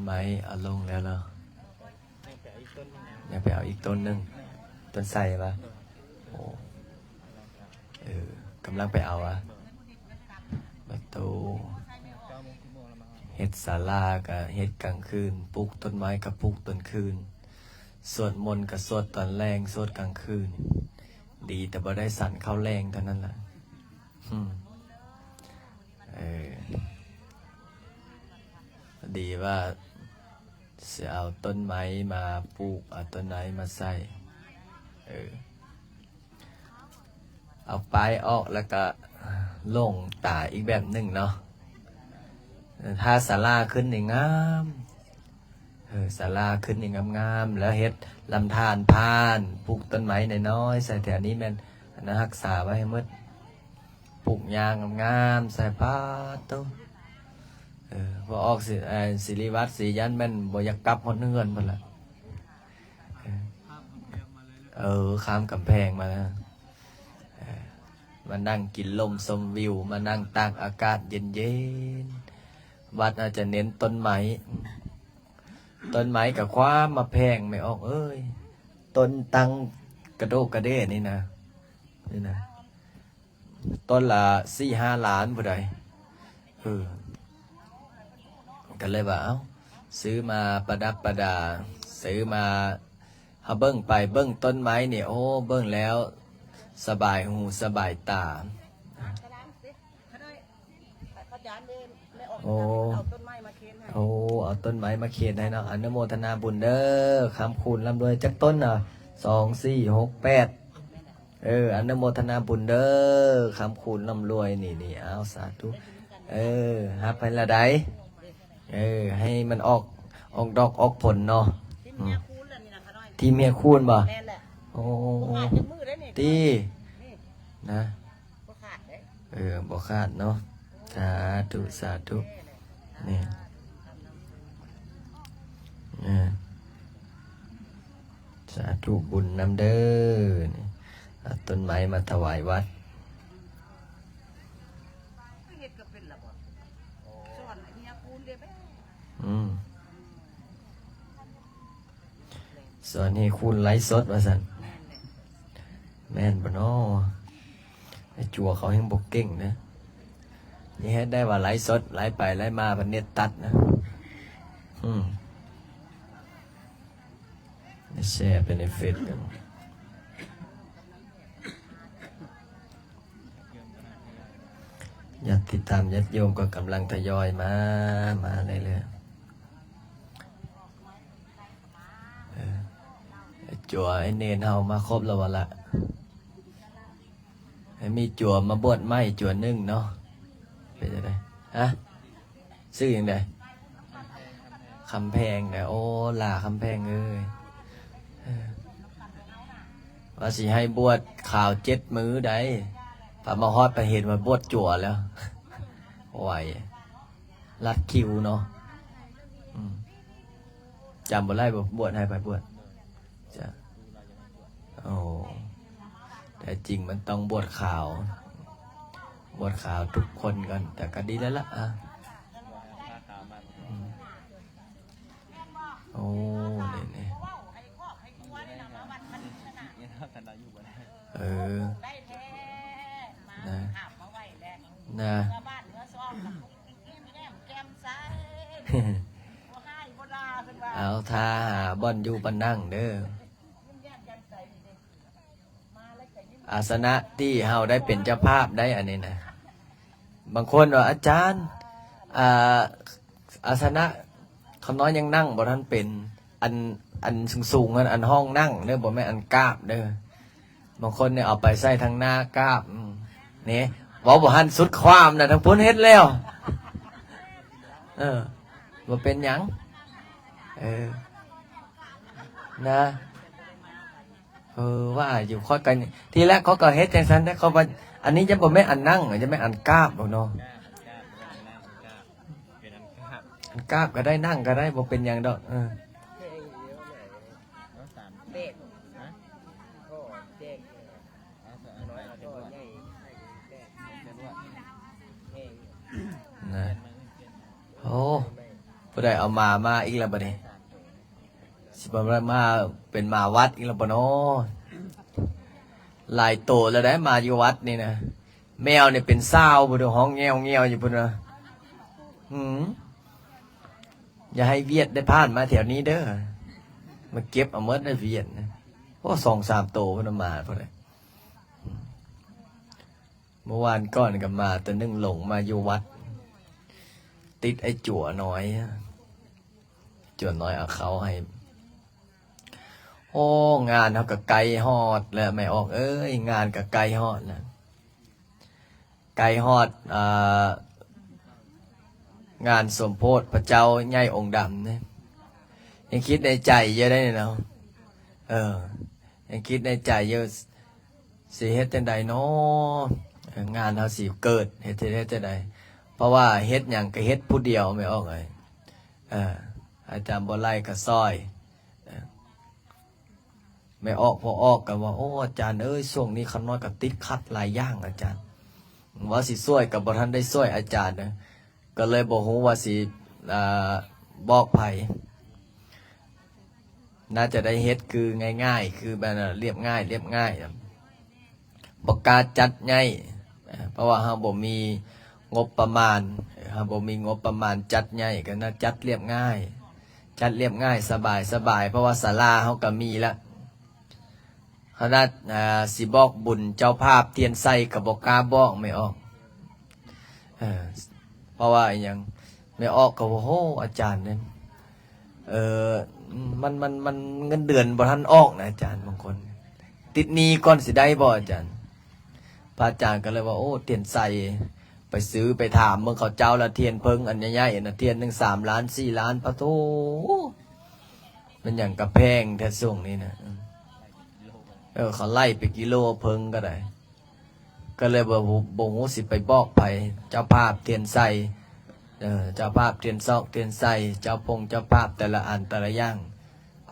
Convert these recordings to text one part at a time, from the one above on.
ไม้เอาลงแล้วเหรออยากไปเอาอีกต้นหนึ่งต้นไทรปะโอ้กำลังไปเอาอะประตูเฮ็ดศาลากับเฮ็ดกลางคืนปลูกต้นไม้กับปลูกต้นคืนสวดมนต์กับสวดตอนแรงสวดกลางคืนดีแต่บ่ได้สั่นเข้าแรงเท่านั้นแหละดีว่าจะเอาต้นไม้มาปลูกเอาต้นไม้มาใส่เอาปลายออกแล้วก็ลงตาอีกแบบหนึ่งเนาะถ้าศาลาขึ้นนี่งามศาลาขึ้นนี่งามๆแล้วเฮ็ดลำธารผ่านปลูกต้นไม้น้อยๆใส่แถวนี้แม่นนะรักษาไว้ให้หมดปลูกยางงามๆใส่ป้าต้นพอออกศิริวัตรศรียันแม่นบ่อยากกลับฮอดเฮือนพุ่นล่ะข้ามกำแพงมาแล้วมานั่งกินลมชมวิวมานั่งตากอากาศเย็นๆวัดอาจจะเน้นต้นไม้กับความมาแพงไม่ออกต้นตังกระโดกกระเด้นี่นะต้นละ4-5 ล้านผู้ใดก็เลยว่าซื้อมาประดับประดาซื้อมาเบิ้งไปเบิ้งต้นไม้เนี่ยโอ้เบิ้งแล้วสบายหูสบายตาโอ้เอาต้นไม้มาเขียนให้เนาะอนุโมทนาบุญเด้อคำคูณร่ำรวยจักต้นน่ะ2 4 6 8อนุโมทนาบุญเด้อคำคูณร่ำรวยนี่เอาสาธุฮับให้ละได้ให้มันออกดอกออกผลเนาะที่เมียคูณบ่โอ้ตีนะบ่ขาดเนาะสาธุนี่สาธุบุญนำเด้อต้นไม้มาถวายวัดสอนให้คุณไลฟ์สดมาสั่นแม่นบ่น้อไอ้จัวเขายังบกเก่งนะนี่ให้ได้ว่าไลฟ์สดไลฟ์ไปไลฟ์มาพันเน็ตตัดนะแชร์ไปในเฟซกันญาติธรรมญาติโยมก็กำลังทยอยมาเรื่อยๆจัวไอ้เนนเฮามาครบแล้ววะละให้มีจัวมาบวชไหมจัวนึ่งเนาะเป็นยังไงซื้ออย่างไรคำแพงเนี่ยโอ้ล่าคำแพงว่าสิให้บวชข่าว7 มื้อได้พอมาฮอดไปเห็นว่าบวชจั่วแล้วไหวรัดคิวเนาะจำบ่ได้บ่บวชให้ไปบวชจ้ะโอ้แต่จริงมันต้องบวชข่าวทุกคนกันแต่ก็ดีแล้วล่ะโอ้นี่นะเอาทาหาบ่อนอยู่ปนั่งเด้ออาสนะที่เฮาได้เป็นเจ้าภาพได้อันนี้นะบางคนว่าอาจารย์อาสนะเขาน้อยยังนั่งบ่ท่านเป็นอันสูงอันห้องนั่งเด้อบ่แม่นอันกราบเด้อบางคนเนี่ยเอาไปใส่ทางหน้ากราบนี่บอกบ่ทันสุดความนะทั้งพ้นเฮ็ดแล้วบ่เป็นหยังนะว่าอยู่ค่อยกันทีแรกเขาก็เฮ็ดจังซั่นแต่เขาว่าอันนี้จะบ่แม่นอันนั่งจะแม่นอันกราบบ่เนาะอันกราบก็ได้นั่งก็ได้บ่เป็นหยังดอกนะโอ้ เพิ่ ผู้ใดเอามาอีกแล้วบ่เนี่ยสิบ่มาเป็นมาวัดอีกแล้วบ่เนาะหลายโตแล้วได้มาอยู่วัดนี่นะแมวเนี่ยเป็นเศร้าบ่เด้อห้องแงวอยู่พุ่นนะอย่าให้เวียดได้ผ่านมาแถวนี้เด้อมาเก็บเอาเมดได้เวียดนะโอ้2-3 โตพุ่นมาพุ่นเลยเมื่อวานก่อนกับมาแต่นึ่งหลงมาอยู่วัดติดไอ้จั่วน้อยเอาเขาให้โอ้งานเขากับไก่ฮอดแล้วไม่ออกงานกับไก่ฮอดนะไก่ฮอดงานสมโพธิพระเจ้าใหญ่องค์ดำเนี่ยยังคิดในใจเยอะได้เนาะยังคิดในใจเยอะสิเฮ็ดจังใดเนาะงานเขาสิเกิดเฮ็ดจังใดเพราะว่าเฮ็ดอย่างก็เฮ็ดผู้เดียวไม่ออกเลยอาจารย์บ่ไล่ก็ซอยไม่ออกพอออกกันว่าโอ้อาจารย์ช่วงนี้คำน้อยกับติดขัดหลายอย่างอาจารย์ว่าสิช่วยกับบ่ทันได้ช่วยอาจารย์นะก็เลยบ่ฮู้ว่าสิบอกไผน่าจะได้เฮ็ดคือง่ายๆคือแบบเรียบง่ายบ่กล้าจัดใหญ่เพราะว่าเฮาบ่มีงบประมาณจัดใหญ่ก็น่าจัดเรียบง่ายสบายเพราะว่าศาลาเฮาก็มีแล้วขนาดสิบอกบุญเจ้าภาพเทียนใส่กับบอกกล้าบอกไม่ออกเพราะว่าอย่างไม่ออกก็โอ้โหอาจารย์เนี่ยมันเงินเดือนบ่ทันออกนะอาจารย์บางคนติดหนี้ก่อนสิได้บ่อาจารย์พระอาจารย์ก็เลยว่าโอ้เทียนใส่ไปซื้อไปถามเมื่อเขาเจ้าละเทียนเพิงอันใหญ่ๆนะเทียน1 3 ล้าน4 ล้านพระโธมันอย่างกระแพงแท้ส่งนี้นะเขาไล่ไปกิโลเพิงก็ได้ก็เลยบ่ฮู้สิไปบอกไผเจ้าภาพเทียนใส่เจ้าภาพเทียนซอกเทียนใส่เจ้าภาพแต่ละอันแต่ละอย่าง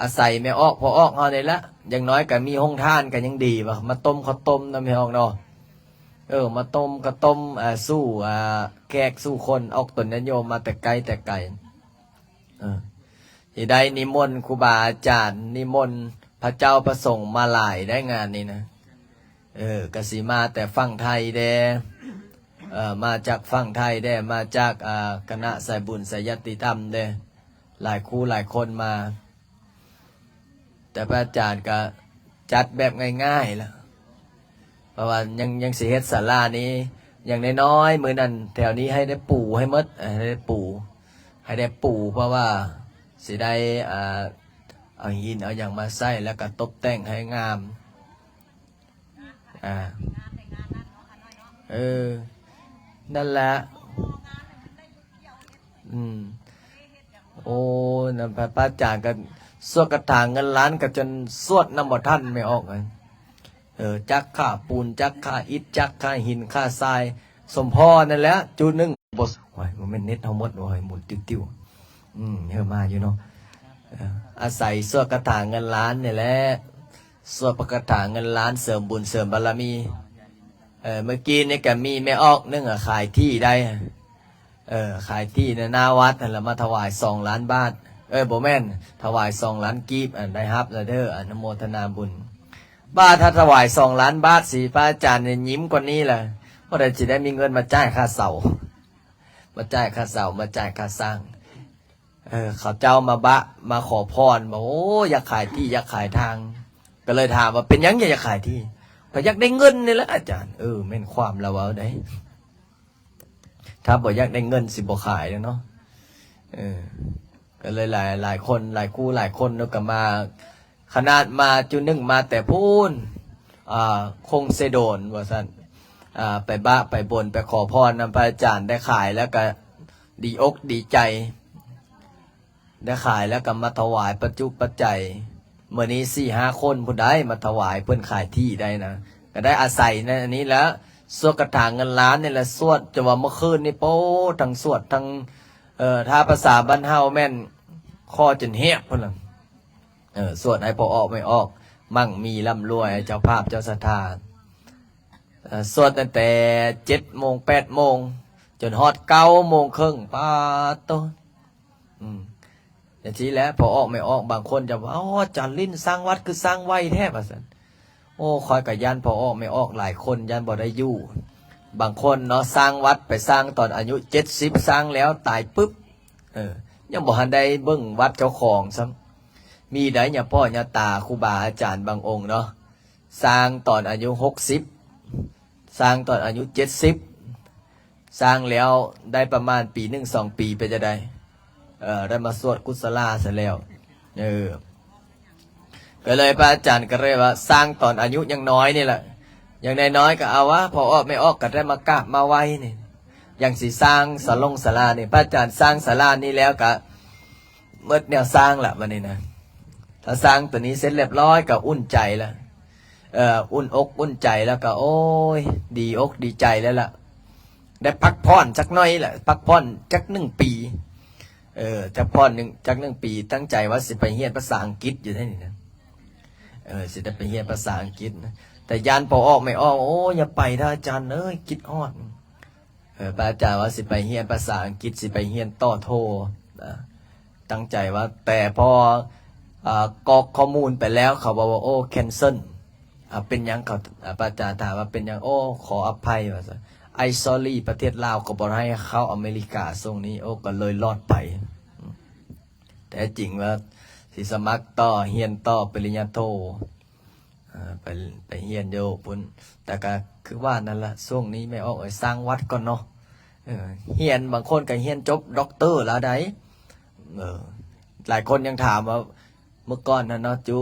อาศัยไม่ออกพอออกเอาได้ละอย่างน้อยก็มีห้องท่านกันยังดีว่ะมาต้มข้าวต้มนำให้ออกเนาะมาต้มข้าวต้มสู้แขกสู้คนออกตนนโยมมาแต่ไกลที่ได้นิมนต์ครูบาอาจารย์นิมนต์พระเจ้าประสงค์มาหลายได้งานนี้นะกสิมาแต่ฝั่งไทยแดมาจากฝั่งไทยได้มาจากคณะสายบุญสายยติธรรมได้หลายคู่หลายคนมาแต่พระอาจารย์ก็จัดแบบง่ายๆแล้วเพราะว่ายังสิเฮ็ดศาลานี้อย่างน้อยๆมื้อนั้นแถวนี้ให้ได้ปูให้หมดให้ได้ปูเพราะว่าสิได้เอาหินเอาอย่างมาใส่แล้วก็ตบแต่งให้งามนั่นแหละโอ้นั่นพระอาจารย์ก็สวดกระถางเงินล้านก็จนสวดน้ำบ่ท่านไม่ออกเลยจักค่าปูนจักค่าอิฐจักค่าหินค่าทรายสมพ่อนั่นแหละจุดหนึ่งบสโอ้ยมันเน็ตทั้งหมดโอ้ยหมุนติ้วเยอะมาอยู่เนาะอาศัยสวดกระถางเงินล้านเนี่ยแหละสวดกระถางเงินล้านเสริมบุญเสริมบารมีเมื่อกี้นี่ก็มีแม่ออกนึงขายที่ได้ขายที่ในหน้าวัดนั่นแหละมาถวาย2 ล้านบาทบ่แม่นถวาย2 ล้านกีบได้ฮับแล้วเด้ออนุโมทนาบุญบ้าถ้าถวาย2 ล้านบาทสิพระอาจารย์เนี่ยยิ้มกว่านี้แหละเพราะเดี๋ยวจะได้มีเงินมาจ่ายค่าเสามาจ่ายค่าสร้างเขาเจ้ามาขอพรบอกโอ้อยากขายที่อยากขายทางก็เลยถามว่าเป็นยังอยากขายที่ก็อยากได้เงินนี่แหละอาจารย์แม่นความเราเอาได้ถ้าบอกอยากได้เงินสิบ่ขายแล้วเนาะก็เลยหลายคนหลายคู่หลายคนแล้วก็มาขนาดมาจุนึงมาแต่พูนคงเซโดนว่าซั่นไปบนไปขอพรนำพระอาจารย์ได้ขายแล้วก็ดีอกดีใจได้ขายแล้วก็มาถวายปัจจุปัจจัยเมื่อนี้4-5 คนผู้ใดมาถวายเพื่อนขายที่ได้นะก็ได้อาศัยในอันนี้แล้วสวดกระถางเงินล้านนี่แหละสวดจะว่าเมื่อคืนนี่โป้ทั้งสวดทั้งถ้าภาษาบ้านเฮาแม่นคอจนเหี้ยพุ่นล่ะสวดให้พอออกไม่ออกมั่งมีร่ำรวยเจ้าภาพเจ้าศรัทธาสวดตั้งแต่7 โมง 8 โมงจนฮอด9 โมงครึ่งป้าโต อย่างที่แล้วพอออกไม่ออกบางคนจะว่าอ๋อจันลิ้นสร้างวัดคือสร้างไว้แทบอ่ะสันโอ้คอยกับยันพอออกไม่ออกหลายคนยันบ่ได้อยู่บางคนเนาะสร้างวัดไปสร้างตอนอายุ70สร้างแล้วตายปุ๊บยังบ่ทันได้เบิ่งวัดเจ้าของซ้ำมีได้เนี่ยพ่อเนี่ยตาครูบาอาจารย์บางองค์เนาะสร้างตอนอายุ60สร้างตอนอายุ70สร้างแล้วได้ประมาณปี1-2 ปีไปจะได้ได้มาสวดกุศลาเสร็จแล้วก็เลยพระอาจารย์ก็เลยว่าสร้างตอนอายุยังน้อยนี่แหละอย่างน้อยๆก็เอาวะพอออกไม่ออกก็ได้มากราบมาไว้นี่อย่างสิสร้างศาลาเนี่ยพระอาจารย์สร้างศาลานี้แล้วก็เมื่อแนวสร้างละวันนี้นะถ้าสร้างตัวนี้เสร็จเรียบร้อยก็อุ่นใจแล้วอุ่นอกอุ่นใจแล้วก็โอ้ยดีอกดีใจแล้วล่ะได้พักผ่อนสักหน่อยแหละพักผ่อนจัก1 ปีจะผ่อนจัก1 ปีตั้งใจว่าสิไปเรียนภาษาอังกฤษอยู่ที่นี่นะสิจะไปเรียนภาษาอังกฤษนะแต่ยานพอออกไม่ออกโอ้อย่าไปถ้าอาจารย์คิดฮอดพระอาจารย์ว่าสิไปเรียนภาษาอังกฤษสิไปเรียนต่อโทตั้งใจว่าแต่พอกรอกข้อมูลไปแล้วเขาบอกว่าโอ้แคนเซิลเป็นยังเขาพระอาจารย์ถามว่าเป็นยังโอ้ขออภัยว่าไอซอรี่ประเทศลาวก็บอกให้เข้าอเมริกาทรงนี้โอ้ก็เลยรอดไปแต่จริงว่าสิสมัครต่อเฮียนต่อปริญญาโทไปเฮียนโยปุ่นแต่ก็คือว่านั่นละช่วงนี้ไม่ออกสร้างวัดก่อนเนาะเฮียนบางคนก็เฮียนจบด็อกเตอร์แล้วได้หลายคนยังถามว่าเมื่อก่อนนะเนาะจู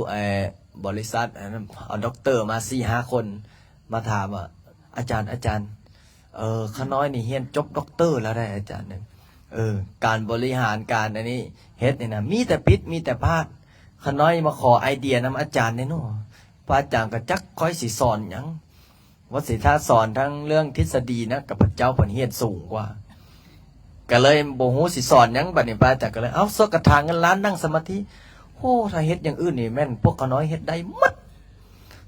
บริษัทเอาด็อกเตอร์มา4-5 คนมาถามว่าอาจารย์ข้าน้อยนี่เฮียนจบด็อกเตอร์แล้วได้อาจารย์เนี่ยการบริหารการอันนี้เฮ็ดเนี่ยนะมีแต่พิษมีแต่พลาดข้าน้อยมาขอไอเดียนำอาจารย์เนี่ยเนาะพระอาจารย์ก็จักค่อยสิสอนอย่างวัดศิท่าสอนทั้งเรื่องทฤษฎีนะกับพระเจ้าผลเฮียนสูงกว่าก็เลยโบหูสิสอนอย่างบัดนี้พระอาจารย์ก็เลยเอาสวดกระถางเงินล้านนั่งสมาธิโอ้ถ้าเฮ็ดอย่างอื่นนี่แม่นพวกข้าน้อยเฮ็ดได้หมด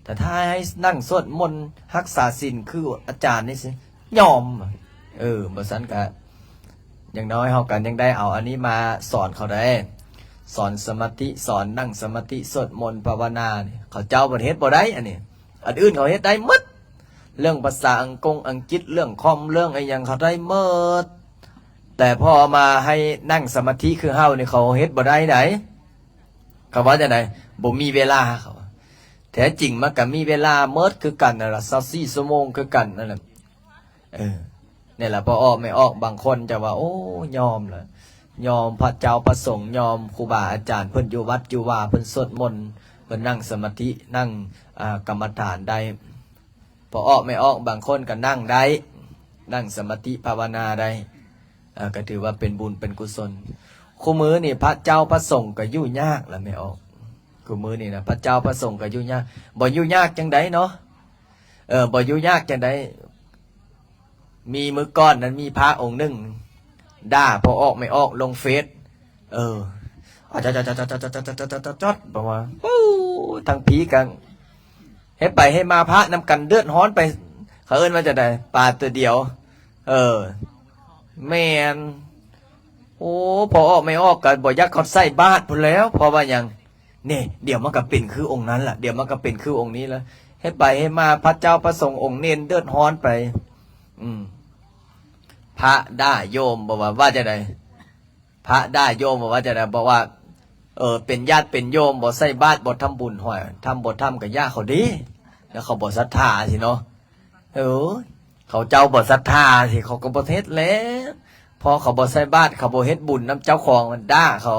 แต่ถ้าให้นั่งสวดมนต์รักษาศีลคืออาจารย์นี่สิยอมบ่ซั้นก็อย่างน้อยเฮากันยังได้เอาอันนี้มาสอนเขาได้สอนสมาธิสอนนั่งสมาธิสวดมนต์ภาวนาเนี่ยเขาเจ้าประเทศบ่ได้อันนี้อันอื่นเขาเฮ็ดได้หมดเรื่องภาษาอังกฤษเรื่องคอมเรื่องอะไรอย่างเขาได้หมดแต่พอมาให้นั่งสมาธิคือเฮาเนี่ยเขาเฮ็ดบ่ได้ไหนเขาว่าจะไหนบ่มีเวลาเขาแท้จริงมันก็มีเวลาเมิดคือกันนั่นล่ะ24 ชั่วโมงคือกันนั่นแหละนี่แหละพอออกไม่ออกบางคนจะว่าโอ้ยอมเลยยอมพระเจ้าประสงค์ยอมครูบาอาจารย์เพิ่นอยู่วัดอยู่ว่าเพิ่นสวดมนต์เพิ่นนั่งสมาธินั่งกรรมฐานได้พอออกไม่ออกบางคนก็นั่งได้นั่งสมาธิภาวนาได้ก็ถือว่าเป็นบุญเป็นกุศลคู่มือนี่พระเจ้าประสงค์ก็ยุ่งยากแล้วไม่ออกคู่มือนี่นะพระเจ้าประสงค์ก็ยุ่งยากบ่ยุ่งยากจังไดเนาะบ่ยุ่งยากจังไดมีมือก้อนนั้นมีพระองค์หนึ่งด่าพอออกไม่ออกลงเฟซจอดบอกว่าทางผีกันให้ไปให้มาพระนำกันเดือดร้อนไปเขาเอิ้นว่าจะได้ปลาตัวเดียวแมนโอ้พอออกไม่ออกกันบ่ยักเขาใส่บาตรพุ่นแล้วเพราะว่าอย่างนี่เดี๋ยวมันก็เป็นคือองค์นั้นล่ะเดี๋ยวมันก็เป็นคือองค์นี้แล้วให้ไปให้มาพระเจ้าประสงค์องค์เน้นเดือดร้อนไปพระได้โยมบอกว่าจะได้พระได้โยมบอกว่าจะได้บอกว่าเป็นญาติเป็นโยมบอกใส่บาตรบอกทำบุญห่อยทำบททำกับญาติเขาดีแล้วเขาบอกศรัทธาสิเนาะเขาเจ้าบอกศรัทธาสิเขาก็บอกเฮ็ดแล้วพอเขาบอกใส่บาตรเขาบอกเฮ็ดบุญน้ำเจ้าของมันด่าเขา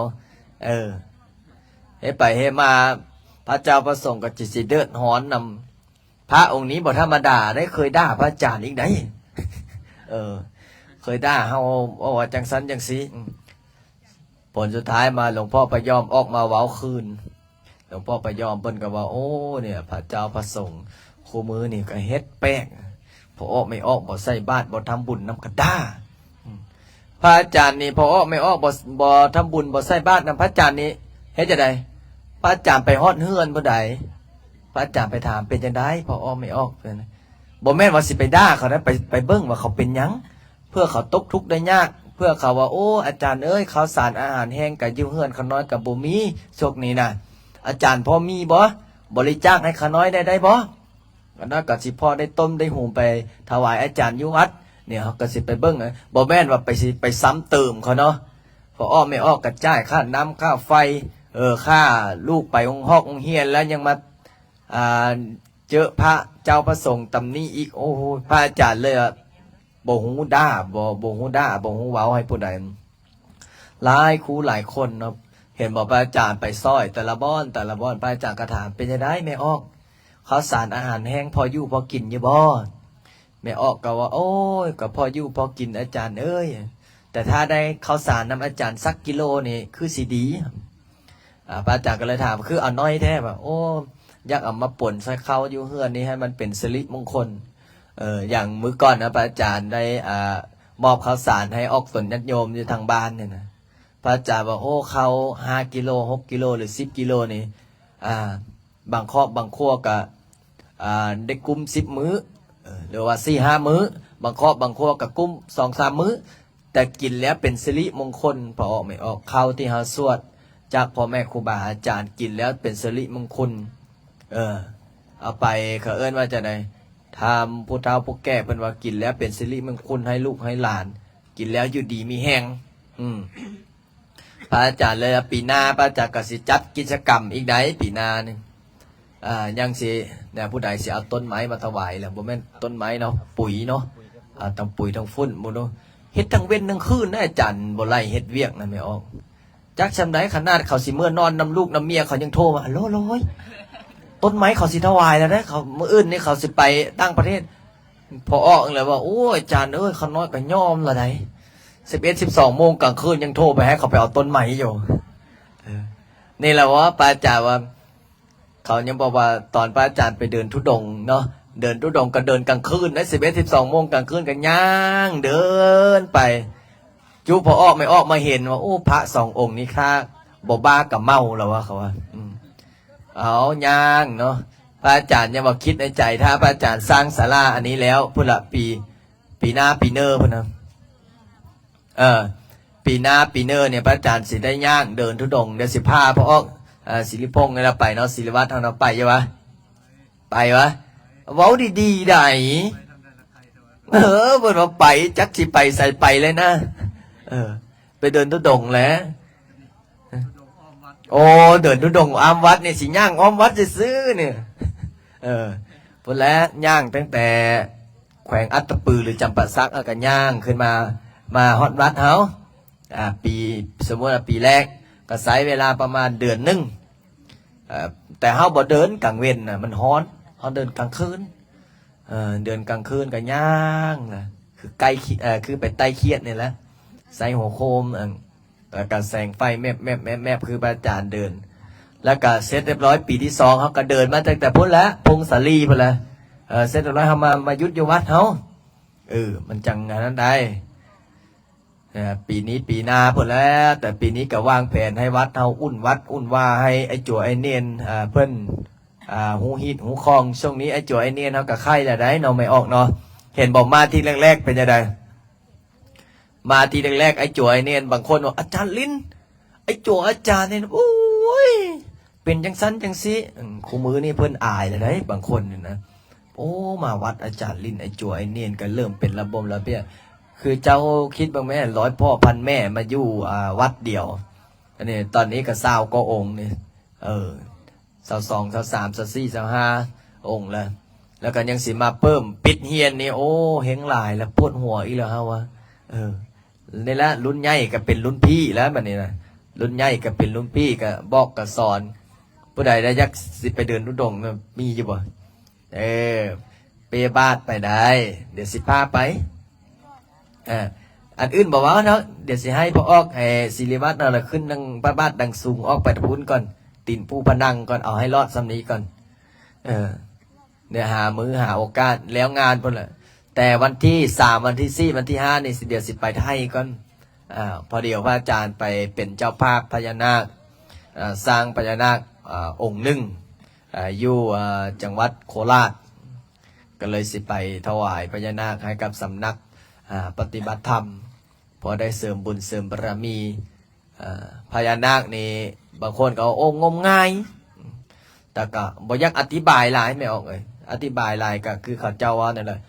ให้ไปให้มาพระเจ้าประสงค์กับจิตสิเดือดร้อนนำพระองค์นี้บอกธรรมดาได้เคยด่าพระอาจารย์อีกไหนเคยด่าเฮาว่าจังสันจังสีผลสุดท้ายมาหลวงพ่อพยอมออกมาเว้าคืนหลวงพ่อพยอมเปิ้นก็ว่าโอ้เนี่ยพระเจ้าพระสงฆ์คู่มือนี่ก็เฮ็ดแป้งพอออกไม่ออกบ่ใส่บาตรบ่ทำบุญนำกระด้าพระอาจารย์นี่พอออกไม่ออกบ่ทำบุญบ่ใส่บาตรนำพระอาจารย์นี่เฮ็ดจังได๋พระอาจารย์ไปฮอดเฮือนบ่ได้พระอาจารย์ไปถามเป็นจังได๋พอออกไม่ออกเป็นบ่แม่นว่าสิไปด่าเขานะไปเบิ่งว่าเขาเป็นหยังเพื่อเขาตกทุกข์ได้ยาก พื่อเขาว่าโอ้อาจารย์เอ้ยข้าวสารอาหารแห้งกับยิ้วเฮือนขาน้อยกับบ่มีโชคนี้นะอาจารย์พอมีบ่บริจาคให้ขาน้อยได้บ่ก็น่าก็สิพอได้ต้มได้หุงไปถวายอาจารย์อยู่วัดเนี่ยเขาก็สิไปเบิ่งบ่แม่นว่าไปซ้ำเติมเขาเนาะพออ้อไม่ออกกระจายค่าน้ำค่าไฟค่าลูกไปองค์เฮียนแล้วยังมาเจอพระเจ้าประสงค์ตำนี้อีกโอ้โหพระอาจารย์เลยอะบ่ฮู้ด่าบ่ฮู้ด่าบ่ฮู้เว้าให้ผู้ใดหลายครูหลายคนเนาะเห็นบอกพระอาจารย์ไปซ้อยแต่ละบ้อนพระอาจารย์ก็ถามเป็นจังได๋แม่ออกข้าวสารอาหารแห้งพออยู่พอกินอยู่บ่แม่ออกก็ว่าโอ้ยก็พออยู่พอกินอาจารย์เอ้ยแต่ถ้าได้ข้าวสารนำอาจารย์สักกิโลนี่คือสิดีพระอาจารย์ก็เลยถามคือเอาน้อยแท้ป่ะโอ้อยากเอามาป่นใส่ข้าวอยู่เฮือนนี่ให้มันเป็นสิริมงคลอย่างมื้อก่อนนะพระอาจารย์ได้มอบข้าวสารให้ออกสนญาติโยมอยู่ทางบ้านเนี่ยนะพระอาจารย์บอกโอ้เขา5 กิโล 6 กิโลหรือ10 กิโลนี่บางครอบบางครัวก็ได้กุม10 มื้อหรือว่า4-5 มื้อบางครอบบางครัวก็กุม2-3 มื้อแต่กินแล้วเป็นสิริมงคลพอออกไม่ออกข้าวที่เฮาสวดจากพ่อแม่ครูบาอาจารย์กินแล้วเป็นสิริมงคลเอาไปเขาเอิ้นว่าจะไดทำผู้เฒ่าผู้แก่เพิ่นว่ากินแล้วเป็นสิริมงคลให้ลูกให้หลานกินแล้วอยู่ดีมีแห้งพระอาจารย์เลยปีหน้าพระอาจารย์ก็สิจัดกิจกรรมอีกได้ปีหน้านี่ยังสิเนี่ยผู้ใดสิเอาต้นไม้มาถวายแหละบ่แม่นต้นไม้เนาะปุ๋ยเนาะทั้งปุ๋ยทั้งฝุ่นบ่เนาะเฮ็ดทั้งเว้นทั้งคืนนะอาจารย์บ่ไล่เฮ็ดเวียกนะไม่ออกจักซำใดขนาดเขาสิเมื่อนอนนำลูกนำเมียเขายังโทรมาฮัลโหลต้นไม้เขาสิถวายแล้วนะเขามื้ออื่นนี่เขาสิไปต่างประเทศพอออกเลยว่าโอ้อาจารย์เอ้ยเขาน้อยก็ยอมละได11-12 โมงกลางคืนยังโทรไปให้เขาไปเอาต้นไม้อยู่นี่แหละว่าพระอาจารย์ว่าเขายังบอกว่าตอนพระอาจารย์ไปเดินธุดงค์เนาะเดินธุดงค์ก็เดินกลางคืนนะ11-12 โมงกลางคืนก็ย่างเดินไปจูพอออกไม่ออกมาเห็นว่าโอ้พระ2 องค์นี้ค่าบ่บ้ากับเมาแล้ววะเขาว่าเอาย่างเนาะพระอาจารย์ยังบอกคิดในใจถ้าพระอาจารย์สร้างศาลาอันนี้แล้วพุ่นละปีหน้าปีเนอร์พุ่นนะปีหน้าปีเนอร์เนี่ยพระอาจารย์สิได้ย่างเดินธุดงค์เดี๋ยว15พอออกศิริพงษ์เราไปเนาะศิริวัฒน์เราไปใช่ปะไปวะเว้าดีๆได้เพิ่นว่าไปจักสิไปใส่ไปเลยนะไปเดินธุดงค์แล้วโอ้เดินธุดงค์อ้อมวัดเนี่ยสิย่างอ้อมวัดซื้อเนี่ยพุ่นแล้วย่างตั้งแต่แขวงอัตตปือหรือจำปาสักก็ย่างขึ้นมาฮอดวัดเฮาปีสมมติว่าปีแรกก็ใช้เวลาประมาณเดือนนึงแต่เฮาบ่เดินกลางเว้นน่ะมันร้อนเฮาเดินกลางคืนเดินกลางคืนก็ย่างนะคือใกล้คือไปใต้เคียดนี่แหละใส่หัวโคมแล้วก็แสงไฟแมบคือพระอาจารย์เดินแล้วก็เสร็จเรียบร้อยปีที่2เฮาก็เดินมาตั้งแต่พุ่นแล้วพงศาลีพุ่นละเสร็จเรียบร้อยเฮามายุทธยวัดเฮามันจังงานนั้นได้ปีนี้ปีหน้าพุ่นแล้วแต่ปีนี้ก็วางแผนให้วัดเฮาอุ่นว่าให้ไอ้จั่วไอ้เนียนเพิ่นหูฮีดหูคองช่วงนี้ไอ้จั่วไอ้เนียนเฮาก็ไข้แล้วได้เนาะไม่ออกเนาะเห็นบอกมาที่แรกๆเป็นจังได๋มาทีแรกๆไอ้จั่วไอ้เนียนบางคนบอกอาจารย์ลิ้นไอ้จั่วอาจารย์เนี่ยโอ้ยเป็นจังซั่นจังซี่คู่มือนี่เพิ่นอายแล้วได้บางคนนี่นะโอ้มาวัดอาจารย์ลิ้นไอ้จั่วไอ้เนียนก็เริ่มเป็นระบบระเบียบคือเจ้าคิดบ้างไหม100 พ่อพันแม่มาอยู่วัดเดียวอันนี้ตอนนี้ก็20 ก็องค์นี่22 23 24 25 องค์แล้วก็ยังสิมาเพิ่มปิดเฮียนนี่โอ้เฮงหลายแล้วปวดหัวอีกแล้วฮะวะนี่ละรุ่นใหญ่ก็เป็นรุ่นพี่แล้วแบบนี้นะรุ่นใหญ่ก็เป็นรุ่นพี่ก็บอกก็สอนผู้ใดได้ยักสิไปเดินธุดงค์มีอยู่บ่เปบาดไปได้เดี๋ยวสิพาไปอันอื่นบอกว่าเนาะเดี๋ยวสิให้พ่อออกศิริวัฒน์นั่นแหละขึ้นดังพระบาทดังสูงออกไปตะพุ้นก่อนตีนผู้พนังก่อนเอาให้รอดสำนี้ก่อนเนี่ยหามือหาโอกาสแล้วงานพุ่นแหละแต่วันที่3วันที่4วันที่5นี่เดี๋ยวสิไปไทยก่อนพอเดี๋ยวพระอาจารย์ไปเป็นเจ้าภาพพญานาคสร้างพญานาคองค์หนึ่งอยู่จังหวัดโคราชก็เลยสิไปถวายพญานาคให้กับสำนักปฏิบัติธรรม พอได้เสริมบุญเสริมบารมีพญานาคนี่บางคนก็โอ้งมงายแต่ก็บ่อยากอธิบายหลายไม่ออกเลยอธิบายหลายก็คือเขาเจ้าว่านั่นแหละ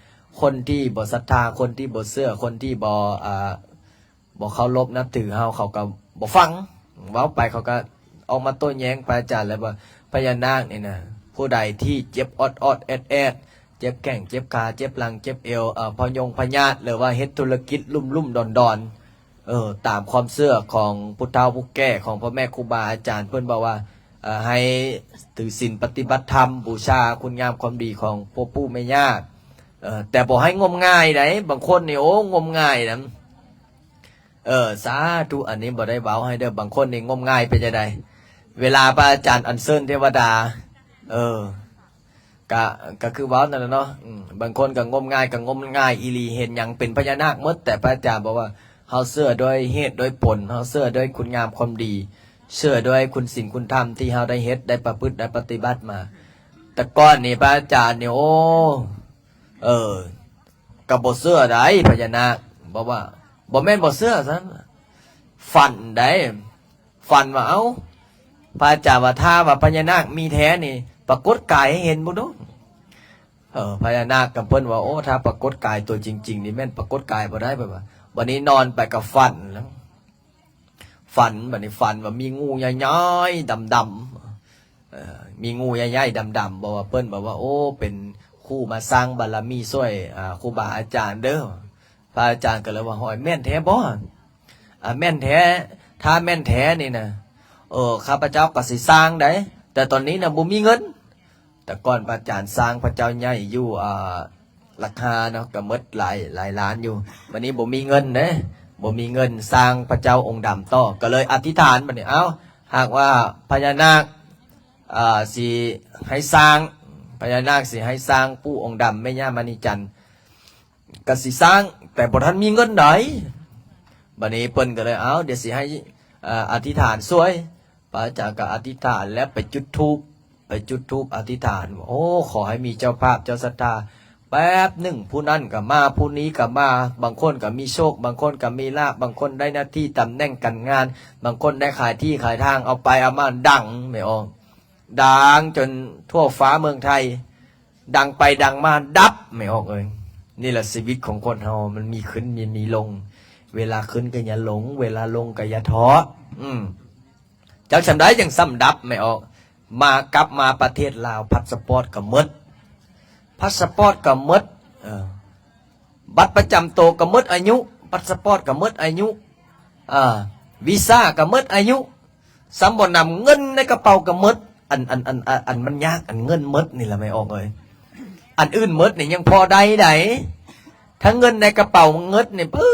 คนที่บ่ศรัทธาคนที่บ่เชื่อคนที่บ่เคารพนับถือเฮาเขาก็บ่ฟังเว้าไปเขาก็ออกมาโต้แย้งไปอาจารย์แล้วว่าพญานาคนี่นะผู้ใดที่เจ็บอดแอดเจ็บแข้งเจ็บขาเจ็บหลังเจ็บเอวพญาติหรือว่าเฮ็ดธุรกิจลุ่มดอนตามความเชื่อของพุทธเฒ่าผู้แก่ของพ่อแม่ครูบาอาจารย์เพิ่นบอกว่าให้ถือศีลปฏิบัติธรรมบูชาคุณงามความดีของพ่อปู่แม่ย่าแต่บอกให้งมงายไหนบางคนนี่โอ้งมงายนะสาธุอันนี้บ่ได้เว้าให้เด้อบางคนนี่งมงายไปจะได้เวลาพระอาจารย์อัญเชิญเทวดาก็คือเว้านั่นแหละเนาะบางคนก็งมงายอีหลีเห็นหยังเป็นพญานาคหมดแต่พระอาจารย์บอกว่าเฮาเชื่อโดยเหตุโดยผลเฮาเชื่อโดยคุณงามความดีเชื่อโดยคุณศีลคุณธรรมที่เฮาได้เฮ็ดได้ประพฤติได้ปฏิบัติมาแต่ก่อนนี่พระอาจารย์นี่โอ้ก็บ่เชื่อได้พญานาคบอกว่าบ่แม่นบ่เชื่อซะฝันได้ฝันว่าเอ้าพระอาจารย์ว่าถ้าว่าพญานาคมีแท้นี่ปรากฏกายให้เห็นบ่ดูพญานาคกับเพิ่นว่าโอ้ถ้าปรากฏกายตัวจริงๆนี่แม่นปรากฏกายบ่ได้แบบว่าวันนี้นอนไปกับฝันแล้วฝันบัดนี้ฝันว่ามีงูใหญ่ๆดำๆมีงูใหญ่ๆดำๆบอกว่าเพิ่นบอกว่าโอ้เป็นคู่มาสร้างบารมีช่วยครูบาอาจารย์เด้อพระอาจารย์ก็เลยว่าหอยแม่นแท้บ่แม่นแท้ถ้าแม่นแท้นี่นะข้าพเจ้าก็สิสร้างได้แต่ตอนนี้นะบ่มีเงินแต่ก่อนพระอาจารย์สร้างพระเจ้าใหญ่อยู่ราคาเนาะก็หมดหลายล้านอยู่วันนี้บ่มีเงินเด้บ่มีเงินสร้างพระเจ้าองค์ดำต่อก็เลยอธิษฐานบัดนี้เอ้าหากว่าพญานาคสิให้สร้างพญานาคสิให้สร้างปู่องค์ดำแม่ย่ามณีจันทร์ก็สิสร้างแต่บ่ทันมีเงินไดบัดนี้เพิ่นก็เลยเอ้าเดี๋ยวสิให้อธิษฐานสวยพระอาจารย์ก็อธิษฐานแล้วไปจุดธูปอธิษฐานโอ้ขอให้มีเจ้าภาพเจ้าศรัทธาแป๊บหนึ่งผู้นั้นก็มาผู้นี้ก็มาบางคนก็มีโชคบางคนก็มีลาภบางคนได้หน้าที่ตำแหน่งการงานบางคนได้ขายที่ขายทางเอาไปเอามาดังไม่ออกดังจนทั่วฟ้าเมืองไทยดังไปดังมาดับไม่ออกเลยนี่แหละชีวิตของคนเรามันมีขึ้นมีลงเวลาขึ้นก็อย่าหลงเวลาลงก็อย่าท้อจักสำได้ยังซ้ำดับไม่ออกมากลับมาประเทศลาวพาสปอร์ตก็หมดพาสปอร์ตก็หมดบัตรประจำตัวก็หมดอายุพาสปอร์ตก็หมดอายุวีซ่าก็หมดอายุสำบ่นำเงินในกระเป๋าก็หมดอันมันยากอันเงินหมดนี่แหละไม่ออกเลยอันอื่นหมดนี่ยังพอได้ไหนทั้งเงินในกระเป๋าเงินนี่ปุ้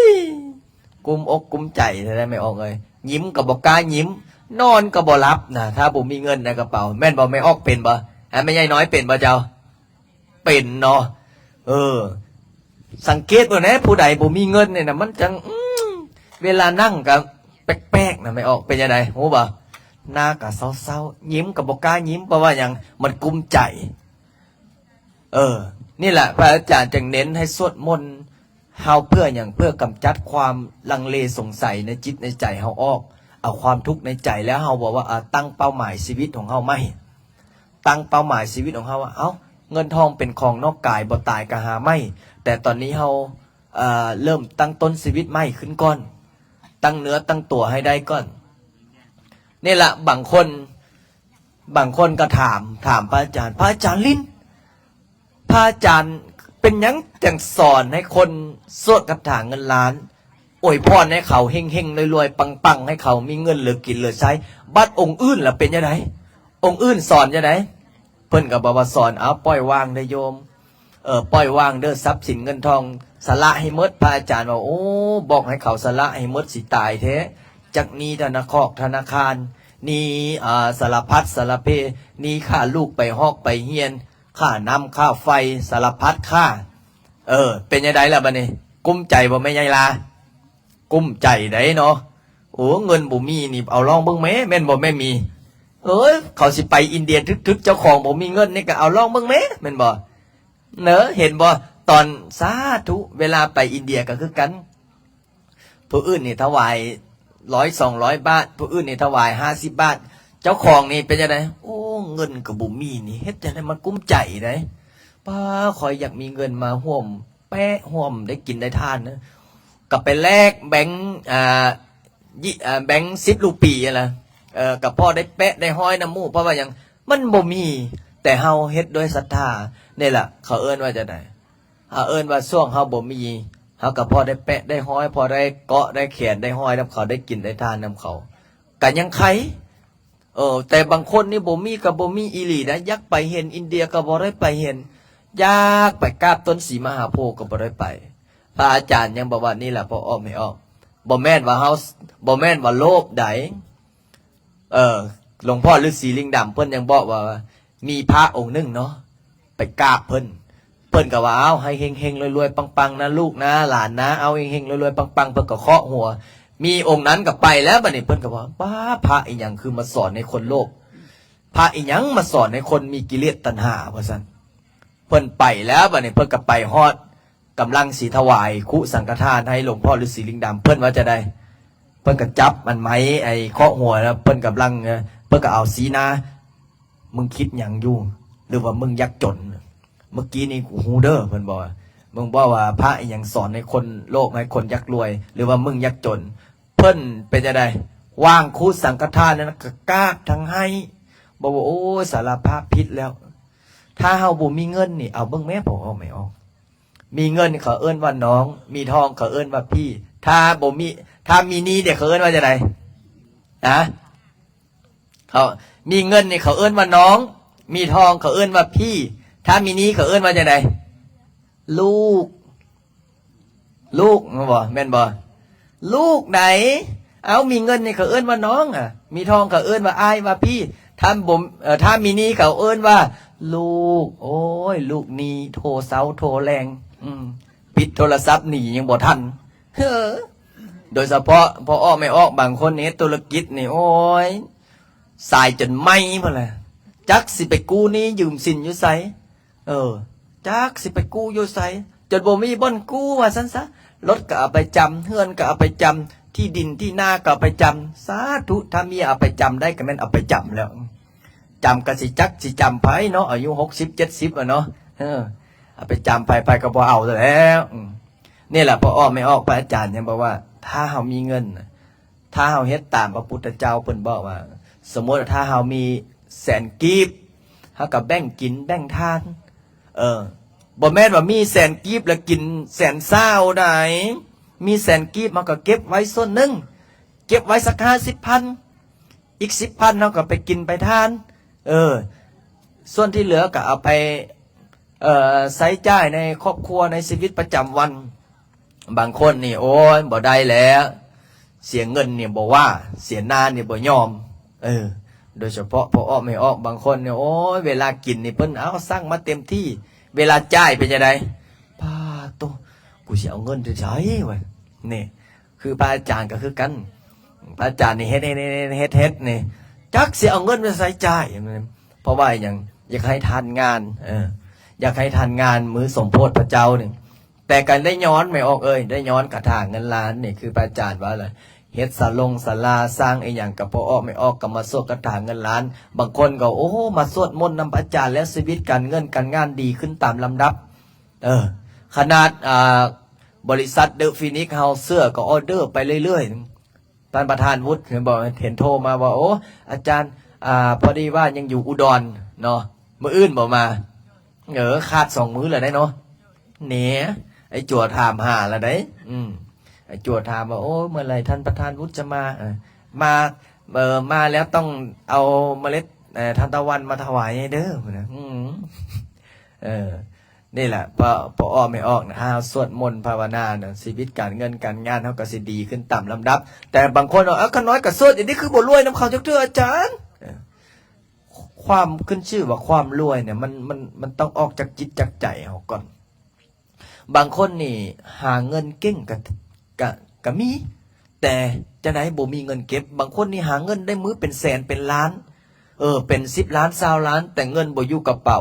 ยกุมอกกุมใจได้ไม่ออกเลยยิ้มกับบอกกล้ายิ้มนอนก็บ่รับนะถ้าผมมีเงินในกระเป๋าแม่นบ่ไม่ออกเป็นบ่ไม่ใช่น้อยเป็นบ่เจ้าเป็นเนาะสังเกตว่านะผู้ใดบ่มีเงินเนี่ยนะมันจังเวลานั่งกับแป๊กๆนะไม่ออกเป็นยังไงโหบ่หน้ากับเศร้าๆยิ้มกับบอกกล้ายิ้มเพราะว่าอย่างมันกุมใจนี่แหละพระอาจารย์จึงเน้นให้สวดมนต์เฮาเพื่ออย่างเพื่อกำจัดความลังเลสงสัยในจิตในใจเฮาออกเอาความทุกข์ในใจแล้วเฮาบอกว่าตั้งเป้าหมายชีวิตของเฮาไม่ตั้งเป้าหมายชีวิตของเฮาว่าเงินทองเป็นของนอกกายบ่ตายก็หาไม่แต่ตอนนี้เฮาเริ่มตั้งต้นชีวิตใหม่ขึ้นก่อนตั้งเนื้อตั้งตัวให้ได้ก่อนนี่แหละบางคนก็ถามพระอาจารย์ลิ้นพระอาจารย์เป็นยังจังสอนให้คนสวดคาถาเงินล้านอวยพรให้เขาเฮงๆรวยๆปังๆให้เขามีเงินเหลือกินเหลือใช้บัดองค์อื่นล่ะเป็นยังไงองค์อื่นสอนยังไงเพิ่นก็บอกว่าสอนปล่อยวางได้โยมปล่อยวางเด้อทรัพย์สินเงินทองสละให้หมดพระอาจารย์ว่าโอ้บอกให้เขาสละให้หมดสิตายแท้จักนี้ธนาคารนี่สารพัดสารเพนี่ค่าลูกไปฮอกไปเฮียนค่าน้ำค่าไฟสารพัดค่าเป็นยังไงล่ะบัดนี้กุ้มใจบ่แม่ยายลากุ้มใจได้เนาะโอ้เงินบ่มีนี่เอาลองเบิ่งแม่แม่นบ่แม่มีเขาสิไปอินเดียทึกๆเจ้าของบ่มีเงินนี่ก็เอาลองเบิ่งแม่แม่นบ่เนอะเห็นบ่ตอนสาธุเวลาไปอินเดียก็คือกัน ผู้อื่นนี่ถวาย100-200 บาทผู้อื่นนี่ถวาย50 บาทเจ้าของนี่เป็นยังไงโอ้เงินกับบุมีนี่เฮ็ดจังได๋มันกุ้มใจได้ป้าคอยอยากมีเงินมาห่วมแปะห่วมได้กินได้ทานนะกลับไปแลกแบงค์แบงค์10 รูปีอะไรกับพ่อได้แปะได้ห้อยน้ำมูกเพราะว่ายังมันบ่มีแต่เฮาเฮ็ดด้วยศรัทธานี่แหละเขาเอิ้นว่าจะได้เขาเอิ้นว่าช่วงเฮาบ่มีเฮากับพ่อได้แปะได้ห้อยพอได้เกาะได้แขนได้ห้อยนำเขาได้กินได้ทานนำเขาก็ยังไขแต่บางคนนี่บ่มีกับบ่มีอีหลีนะยักไปเห็นอินเดียก็บ่ได้ไปเห็นยากไปกราบต้นศรีมหาโพธิ์ก็บ่ได้ไปพระอาจารย์ยังบอกว่านี่แหละพอออกไม่ออกบ่แม่นว่าเฮาบ่แม่นว่าโลภใดหลวงพ่อฤาษีลิงดำเพิ่นยังบอกว่ามีพระองค์หนึ่งเนาะไปกราบเพิ่นก็ว่าเอาให้เฮงๆรวยๆปังๆนะลูกนะหลานนะเอาเฮงๆรวยๆปังๆเพิ่นก็เคาะหัวมีองค์นั้นก็ไปแล้วบัดนี้เพิ่นก็ว่าป้าพระอีหยังคือมาสอนให้คนโลภพระอีหยังมาสอนให้คนมีกิเลสตัณหาว่าซั่นเพิ่นไปแล้วบัดนี้เพิ่นก็ไปฮอดกำลังสีถวายคุสังฆทานให้หลวงพ่อฤาษีลิงดำเพิ่นว่าจะได้เพิ่นก็จับมันไหมไอ้เคาะหัวแล้วเพิ่นกำลังเพิ่นก็เอาสีนะมึงคิดหยังอยู่หรือว่ามึงยักจนเมื่อกี้นี่ฮูเดอร์เพิ่นบอกมึงบอกว่าพระอีหยังสอนให้คนโลภให้คนยักรวยหรือว่ามึงยักจนเพิ่นเป็นจะได้วางคุสังฆทานนั้นก็กราบทั้งให้บอกว่าโอ้สารภาพผิดแล้วถ้าเฮาบ่มีเงินนี่เอาเบิ่งแม่ผมเอาไม่ออกมีเงินเขาเอิ้นว่าน้องมีทองเขาเอิ้นว่าพี่ถ้าบ่มีถ้ามีนี้เด็กเขาเอิ้นว่าจะไดนะเขามีเงินนี่เขาเอิ้นว่าน้องมีทองเขาเอิ้นว่าพี่ถ้ามีนี้เขาเอิ้นว่าจะไดลูกบ่แม่นบ่ลูกไหนเอามีเงินนี่เขาเอิ้นว่าน้องมีทองเขาเอิ้นว่าอ้ายว่าพี่ถ้ามีนี้เขาเอิ้นว่าลูกโอ้ยลูกนี้โทรเสาโทรแรงปิดโทรศัพท์หนียังบ่ทันโดยเฉพาะพอออกไม่ออกบางคนนี่ธุรกิจนี่โอ้ยสายจนไหม้พุ่นล่ะจักสิไปกู้นี้ยืมสินอยู่ไสจักสิไปกู้อยู่ไสจนบ่มีบ่อนกู้ว่าซั่นซะรถก็เอาไปจำเฮือนก็เอาไปจำที่ดินที่นาก็เอาไปจำสาธุถ้ามีเอาไปจำได้ก็แม่นเอาไปจำแล้วจำก็สิจักสิจำไผเนาะอายุ60-70เนาะเอาไปจำไปก็บ่เอาแล้วนี่แหละพอออกไม่ออกพระอาจารย์ยังบอกว่าถ้าเฮามีเงินถ้าเฮาเฮ็ดตามพระพุทธเจ้าเพิ่นบอกว่าสมมติถ้าเฮามี100,000 กีบเฮาก็แบ่งกินแบ่งทานบ่แม่นว่ามี100,000 กีบแล้วกิน120,000ได้มี100,000 กีบมันก็เก็บไว้ส่วนหนึ่งเก็บไว้สัก50,000อีก10,000เฮาก็ไปกินไปทานส่วนที่เหลือก็เอาไปใช้จ่ายในครอบครัวในชีวิตประจำวันบางคนนี่โอ้ยบ่ได้แล้วเสียเงินเนี่ยบ่ว่าเสียนานเนี่ยบ่ยอมโดยเฉพาะพอออกไม่ออกบางคนเนี่ยโอ้ยเวลากินนี่เพิ่นเอาสร้างมาเต็มที่เวลาจ่ายเป็นจังได๋ป้าโตกูสิเอาเงินจะใช้วะนี่คือพระอาจารย์ก็คือกันพระอาจารย์นี่เฮ็ดนี่จักสิเอาเงินไปใช้จ่ายเพราะว่าอย่างอยากให้ทานงานอยากให้ทานงานมื้อสมโพธิพระเจ้านี่แต่กันได้ย้อนไม่ออกได้ย้อนกระถางเงินล้านนี่คือพระอาจารย์ว่าอะไรเฮ็ดศาลาสร้างไอ้หยังกับพอออกไม่ออกก็มาสวดกระถางเงินล้านบางคนก็โอ้มาสวดมนต์นำพระอาจารย์แล้วชีวิตการเงินการงานดีขึ้นตามลำดับขนาดบริษัทเดอะฟินิกเฮาเสื้อก็ออเดอร์ไปเรื่อยๆท่านประธานวุฒิบอกเห็นโทรมาว่าโอ้อาจารย์พอดีว่ายังอยู่อุดรเนาะมื้ออื่นบ่มาขาด2 มื้อแล้วได้เนาะเนี่ยไอ้จั่วถามหาแล้วได้ไอ้จั่วถามว่าโอ้เมื่อไหร่ท่านประธานวุฒิจะมามาแล้วต้องเอาเมล็ดทานตะวันมาถวายเด้อนะนี่แหละพอออกไม่ออกนะสวดมนต์ภาวนาเนี่ยชีวิตการเงินการงานเขาก็สิดีขึ้นตามลำดับแต่บางคนบอกก็น้อยกับสวดอย่างนี้คือบ่รวยน้ำเขาจักเทื่ออาจารย์ความขึ้นชื่อว่าความรวยเนี่ยมันต้องออกจากจิตจากใจเขาก่อนบางคนนี่หาเงินเก่งก็มีแต่จะไหนบ่มีเงินเก็บบางคนนี่หาเงินได้มื้อเป็นแสนเป็นล้านเป็น10 ล้าน20 ล้านแต่เงินบ่อยู่กระเป๋า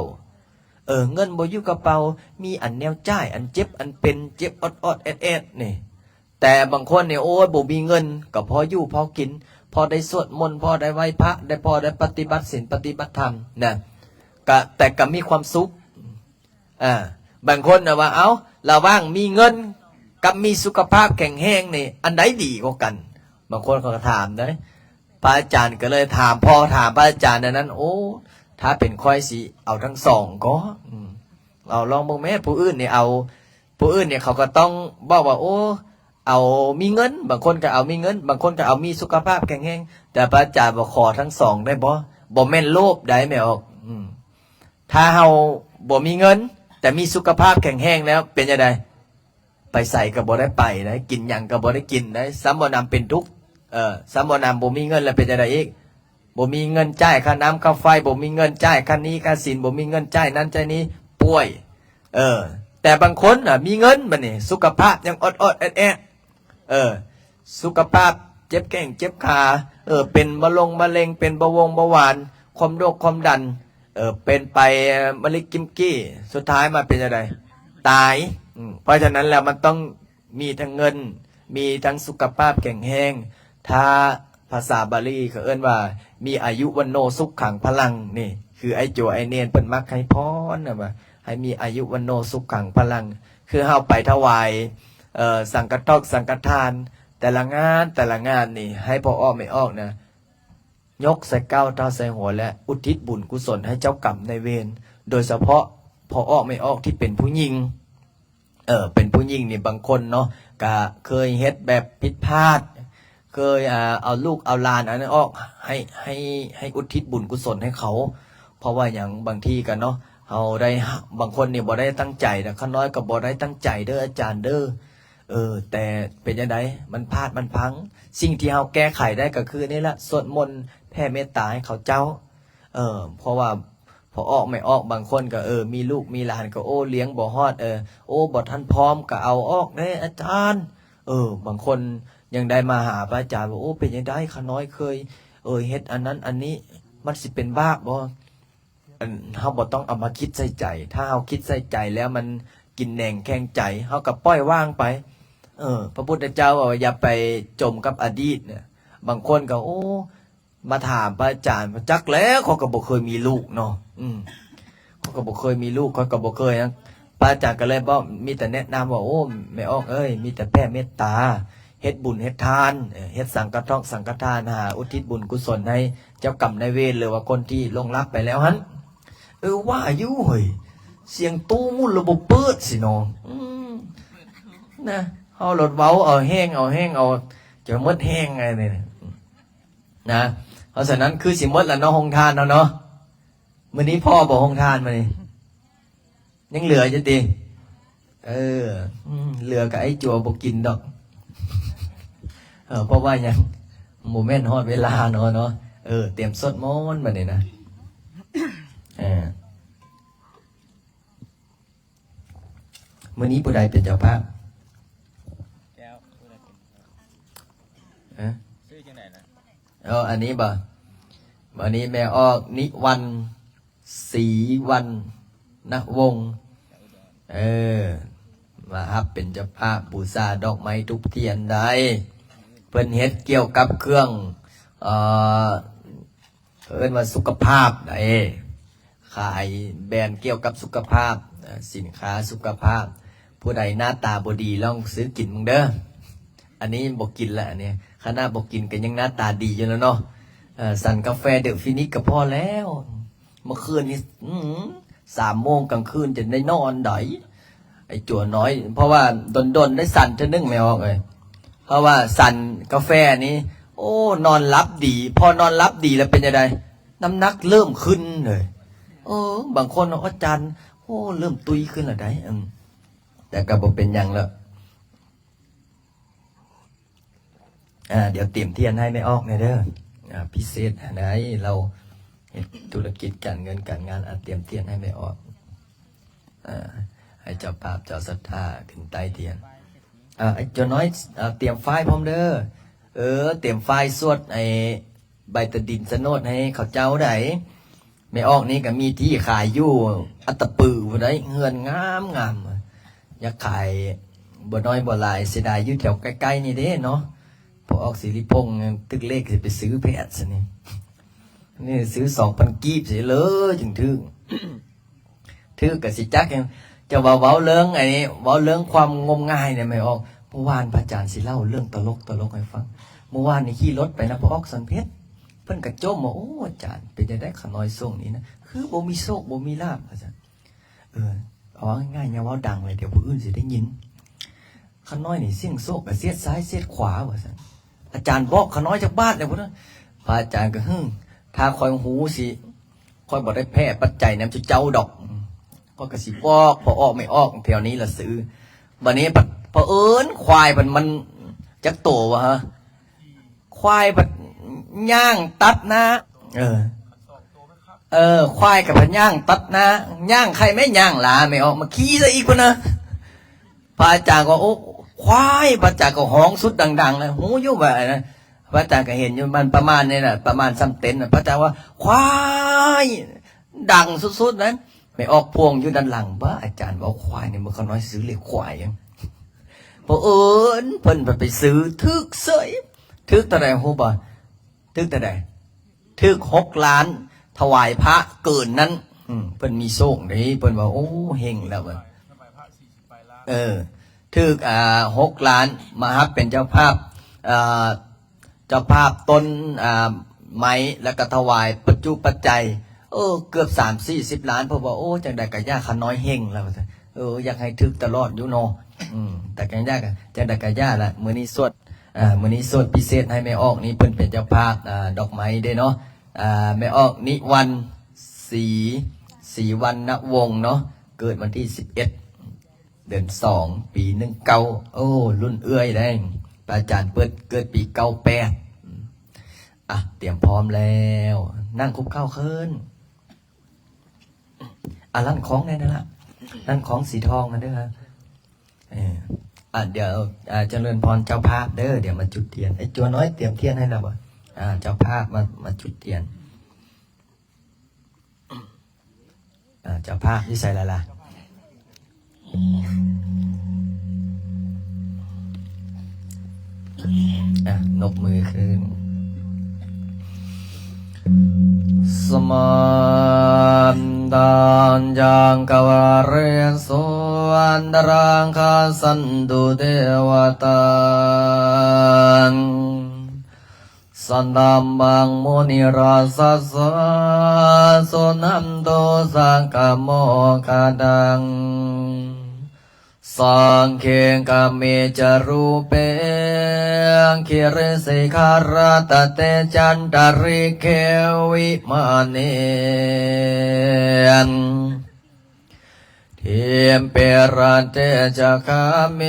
เงินบ่อยู่กระเป๋ามีอันแนวจ่ายอันเจ็บอันเป็นเจ็บอดแอดนี่ แต่บางคนเนี่ยโอ้ยบ่มีเงินก็พออยู่พอกิน พอได้สวดมนต์พอได้ไหว้พระได้พอได้ปฏิบัติศีลปฏิบัติธรรมนะก็แต่ก็มีความสุขบางคนนะว่าเอ้าระหว่างมีเงินกับมีสุขภาพแข็งแรงนี่อันไหนดีกว่ากันบางคนเขาก็ถามนะพระอาจารย์ก็เลยถามพอถามพระอาจารย์นั้นโอ้ถ้าเป็นค่อยสิเอาทั้งสองก็เอาลองบอกแม่ผู้อื่นเนี่ยเอาผู้อื่นเนี่ยเขาก็ต้องบอกว่าโอ้เอามีเงินบางคนก็เอามีเงินบางคนก็เอามีสุขภาพแข็งแรงแต่พระอาจารย์บอกขอทั้งสองได้บ่แม่นโลภได้ไม่ออกถ้าเฮาบ่มีเงินแต่มีสุขภาพแข็งแรงแล้วเป็นยังไงไปใส่ก็บ่ได้ไปได้กินหยังก็บ่ได้กินได้ซ้ำบ่นำเป็นทุกข์ซ้ำบ่นำบ่มีเงินแล้วเป็นยังไงอีกบ่มีเงินจ่ายค่าน้ำค่าไฟบ่มีเงินจ่ายค่านี้ค่าสินบ่มีเงินจ่ายนั้นจ่ายนี้ป่วยแต่บางคนมีเงินบัดนี้สุขภาพยังอดแอดสุขภาพเจ็บแข้งเจ็บขาเป็นมะเร็งเป็นเบาหวานความโรคความดันเป็นไปมะเร็งกิมกี้สุดท้ายมาเป็นอะไรตายเพราะฉะนั้นแล้วมันต้องมีทั้งเงินมีทั้งสุขภาพแข็งแรงถ้าภาษาบาลีเขาเอิ้นว่ามีอายุวันโนสุขขังพลังนี่คือไอ้โจไอ้เนียนเป็นมักให้พรนะว่าให้มีอายุวันโนสุขขังพลังคือเฮาไปถวายสังฆทอกสังฆทานแต่ละงานนี่ให้พอออกไม่ออกนะยกใส่เก้าเท้าใส่หัวและอุทิศบุญกุศลให้เจ้ากรรมในเวรโดยเฉพาะพอออกไม่ออกที่เป็นผู้หญิงเป็นผู้หญิงนี่บางคนเนาะก็เคยเฮ็ดแบบผิดพลาดเคยเอาลูกเอาหลานอันนั้นออกให้อุทิศบุญกุศลให้เขาเพราะว่าอย่างบางทีกันเนาะเอาได้บางคนเนี่ยบ่ได้ตั้งใจนะข้าน้อยก็บ่ได้ตั้งใจเด้ออาจารย์เด้อแต่เป็นยังไงมันพลาดมันพังสิ่งที่เราแก้ไขได้ก็คือนี่แหละสวดมนต์แผ่เมตตาให้เขาเจ้าเพราะว่าพอออกไม่ออกบางคนก็มีลูกมีหลานก็โอ้เลี้ยงบ่ฮอดโอ้บ่ทันพร้อมก็เอาออกเด้อาจารย์บางคนยังได้มาหาพระอาจารย์ว่าโอ้เป็นยังไงข้าน้อยเคยเฮ็ดอันนั้นอันนี้มันสิเป็นบาปบ่เราบ่ต้องเอามาคิดใส่ใจถ้าเราคิดใส่ใจแล้วมันกินแหน่งแข้งใจเราก็ปล่อยว่างไปพระพุทธเจ้าบอกอย่าไปจมกับอดีตเนี่ยบางคนก็โอ้มาถามพระอาจารย์จักแล้วเขาก็บ่เคยมีลูกเนาะเขาก็บ่เคยมีลูกเขาก็บ่เคยนะพระอาจารย์ก็เลยบอกมีแต่แนะนำว่าโอ้ไม่ออกมีแต่แผ่เมตตาเฮ็ดบุญเฮ็ดทานเฮ็ดสังฆทานสังฆทานหาอุทิศบุญกุศลให้เจ้ากรรมนายเวรหรือว่าคนที่ล่วงลับไปแล้วหันว่าอยู่เฮ้ยเสียงตู้มุ่นระบบเปิดสิน้องนะเอารถเว้าเอาแห้งเอาจะมดแห้งไงเนี่ยนะเพราะฉะนั้นคือสิมดละเนาะหงทานเนาะมื้อนี้พ่อบอกหงทานมานี่ยังเหลือจะดีเหลือกับไอ้จัวบ่กินดอกเพราะว่ายังโมเมนต์ฮอดเวลาเนาะเตรียมสดมนต์มาเนี่ยนะมื้อนี้ผู้ใดเป็นเจ้าภาพชื่อจังไหนนะอันนี้บ่วันนี้แม่ออกนิวันศรีวันณวงศ์มาครับเป็นเจ้าภาพบูชาดอกไม้ทุกเทียนได้เพิ่นเฮ็ดเกี่ยวกับเครื่องเอิ้นว่าสุขภาพได้ขายแบรนด์เกี่ยวกับสุขภาพสินค้าสุขภาพผู้ใดหน้าตาบ่ดีลองซื้อกินมึงเด้ออันนี้บ่กินละอันนี้คณะบ่กินก็ยังหน้าตาดีอยู่แล้วเนาะสั่นกาแฟเดอะฟินิกก็พอแล้วเมื่อคืนนี้3 โมงกลางคืนจะได้นอนได้ไอ้จั่วน้อยเพราะว่าดนได้สั่นจะนึ่งไม่ออกเลยเพราะว่าสั่นกาแฟนี้โอ้นอนรับดีพอนอนรับดีแล้วเป็นยังไงน้ำหนักเริ่มขึ้นเลยบางคนอาจารย์โอ้เริ่มตุยขึ้นแล้วได้แต่ก็บ่เป็นยังแล้วเดี๋ยวเตรียมเทียนให้ไม่ออกเด้อพิเศษนะเราธุรกิจการเงินการงานเตรียมเทียนให้ไม่ออกให้เจ้าภาพเจ้าศรัทธาขึ้นใต้เทียนไอ้เจ้าน้อยเตรียมไฟพร้อมเด้อเตรียมไฟสวดไอ้ใบตะดินสนดให้เขาเจ้าได้ไม่ออกนี่ก็มีที่ขายอยู่อัตตปือได้เงินงามอยากขาย บ่น้อยบ่หลายเสียดายอยู่แถวใกล้ๆนี่เด้เนาะพอออกสิริพงษ์ตึกเลขสิไปซื้อแพทย์ซะนี่ซื้อ2,000กีบเสียเลยจึงถึงถือกับสิจักยังจะเว้าเรื่องไอ้นี่เว้าเรื่องความงมงายเนี่ยไม่ออกเมื่อวานพระอาจารย์สิเล่าเรื่องตลกให้ฟังเมื่อวานนี่ขี่รถไปนะพอออกสันเพชรเพิ่นกระโจมมาโอ้อาจารย์เป็นจะได้ขน้อยส่งนี้นะคือบ่มีโชคบ่มีลาภอาจารย์เอาง่ายๆอย่าเว้าดังเลยเดี๋ยวผู้อื่นสิได้ยินขน้อยนี่เสี่ยงโชคกับเสียดซ้ายเสียดขวาว่าซั่นอาจารย์บอกขน้อยจากบ้านเลยพุ่นนะพระอาจารย์ก็ถ้าคอยหูสิคอยบ่ได้แพ้ปัจจัยนำเจ้าดอกก็กระสิบอกพอออกไม่ออกแถวนี้ละซื้อวันนี้พอควายมันจักโตวะฮะควายย่างตัดนะควายกับย่างตัดนะย่างใครไม่ย่างหลาไม่ออกมาขี้ซะอีกคนนะพระอาจารย์ก็โอ้ควายพระอาจารย์ก็ห้องสุดดังๆเลยหูยุ่งแบบนะพระอาจารย์ก็เห็นอยู่มันประมาณนี้แหละประมาณซ้ำเต็นพระอาจารย์ว่าควายดังสุดๆนั้นไม่ออกพวงอยู่ด้านหลังบ้าอาจารย์บอกควายเนี่ยมันเขาน้อยซื้อเลยควายยังพอเพิ่นไปซื้อทึกเสยทึกแต่ใดโหบ่ทึกแต่ใดทึก6 ล้านถวายพระเกินนั้นเพิ่นมีโชคนี่เพิ่นว่าโอ้เฮงแล้วเว้ยทึก6 ล้านมาฮับเป็นเจ้าภาพต้นไม้แล้วก็ถวายปัจจุปัจจัยเกือบ30-40 ล้านเพราะว่าโอ้จังใดก็ยากขน้อยเฮงแล้วอยากให้ทึกตลอดอยู่เนาะแต่กันยากจังใดก็ยากละมื้อนี้สวดพิเศษให้แม่ออกนี่เพิ่นเป็นเจ้าภาพดอกไม้เด้เนาะแม่ออกนิวันศรีวรรณวงศ์เนาะเกิดวันที่11 เดือน 2 ปี19โอ้รุ่นเอื้อยได้อาจารย์เกิดปี98เตรียมพร้อมแล้วนั่งคุกเข้าขึ้นลั่นของได้นั่นละลั่นของสีทองกันด้วยครับเดี๋ยวเจริญพรเจ้าภาพเด้อเดี๋ยวมาจุดเทียนไอ้จัวน้อยเตรียมเทียนให้เราบ่เจ้าภาพมาจุดเทียนเจ้าภาพที่ใส่ละนกมือขึ้นสมันดันยังกวาเรสวันดรังคาสันตุเทวตาสันดัมบังมุนิราสัสสะสุนันโตสังกโมคาดังสังเขกาเมจารูเปคิริสิคารตเตจันตาริเควิมาเนนเทียมเปรันเตจักาเม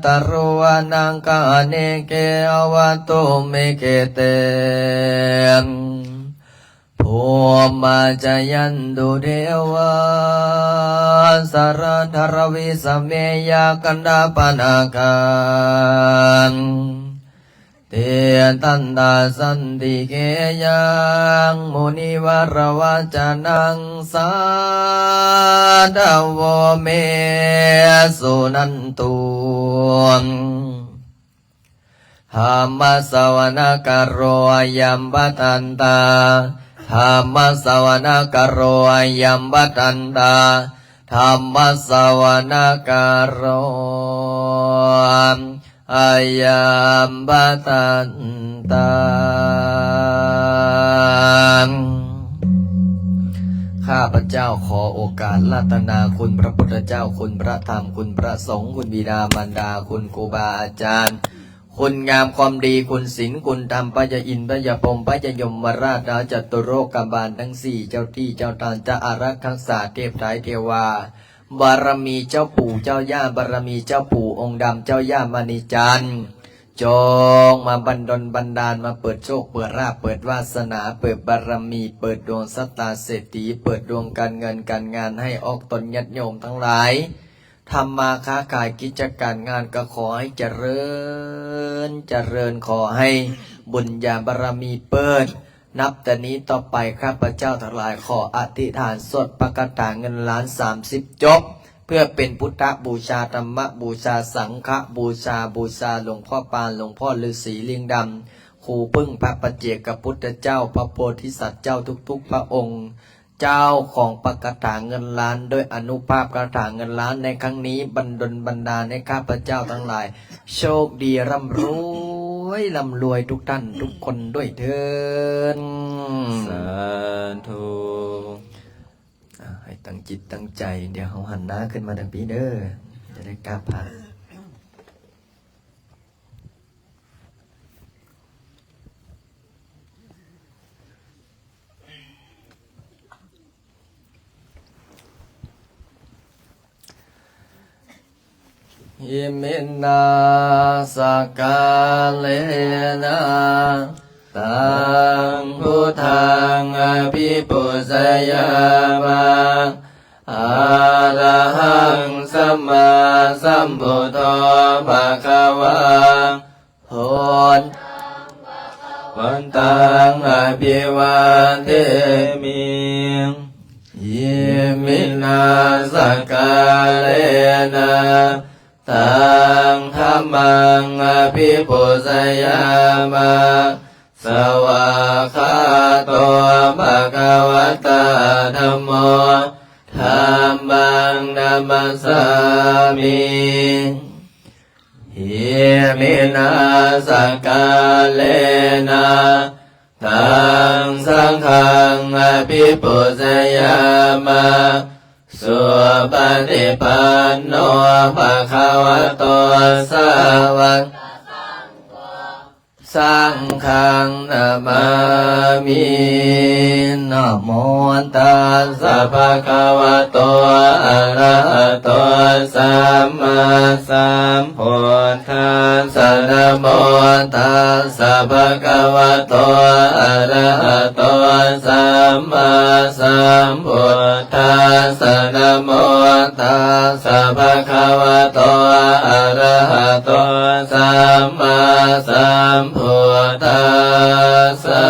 ตรุวานังกาเนเกอวัตุเมเกเตนภูมิจายันตุเทวาสารธรวิสเมยกันดาปนาการเตตันตาสันติเกยังมุนิวรวาจานังสาดาวเมสุนันตุธรรมสวนกโรยัมบัตันตาธรรมสวนกโรยัมบัตันตาธรรมสวนกโรอายัมบัตันตาข้าพเจ้าขอโอกาสรัตนาคุณพระพุทธเจ้าคุณพระธรรมคุณพระสงฆ์คุณบิดามารดาคุณครูบาอาจารย์คุณงามความดีคุณศีลคุณธรรมพระยาอินทร์พระยาพรหมพระยายมราชดาวจตุโลกบาลทั้ง4เจ้าที่เจ้าทางเจ้าอารักษ์ษาเทพไตรเทวาบารมีเจ้าปู่เจ้าย่าบารมีเจ้าปู่องค์ดำเจ้าย่ามณีจันทร์จงมาบันดลบันดาลมาเปิดโชคเปิดราภเปิดวาสนาเปิดบารมีเปิดดวงสตาเศรษฐีเปิดดวงการเงินการงานให้ออกตนญาติโยมทั้งหลายทำมาค้าขายกิจการงานก็ขอให้เจริญขอให้บุญญาบารมีเปิดนับแต่นี้ต่อไปข้าพเจ้าทั้งหลายขออธิษฐานสดประกาศเงินล้าน30จบ พื่อเป็นพุทธบูชาธรรมบูชาสังฆบูชาหลวงพ่อปานหลวงพ่อฤาษีลิงดำครูพึ่งพระปัจเจกพุทธเจ้าพระโพธิสัตว์เจ้าทุกๆพระองค์เจ้าของปกถาเงินล้านโดยอนุภาพกระถางเงินล้านในครั้งนี้บันดลบันดาลให้ข้าพเจ้าทั้งหลายโชคดีร่ำรวยทุกท่านทุกคนด้วยเถิดสาธุให้ตั้งจิตตั้งใจเดี๋ยวเขาหันหน้าขึ้นมาทางปีเด้อจะได้กล้าผ่านอิมินาสกาเลนะตังพุทธังอภิปุสยามาอะระหังสัมมาสัมพุทโธภะคะวะโหนวันตังอภิวาเทมิยิมินาสกาเลนะตังธัมมังอภิปุสยามาสวากขาโตภะคะวะตาธัมโมธัมมังนัมมัสสามิหิมินาสกาเลนะตังสังฆังอภิปุสยามาสุปฏิปันโนภะคะวะโตสาวกสังฆังนามามินะโมตัสสะภะคะวะโตอะระหะโตสัมมาสัมพุทธัสสะนะโมตัสสะภะคะวะโตอะระหะโตสัมมาสัมพุทธัสสะนะโมตัสสะภะคะวะโตอะระหะโตสัมมาสัมพุทธัสสะ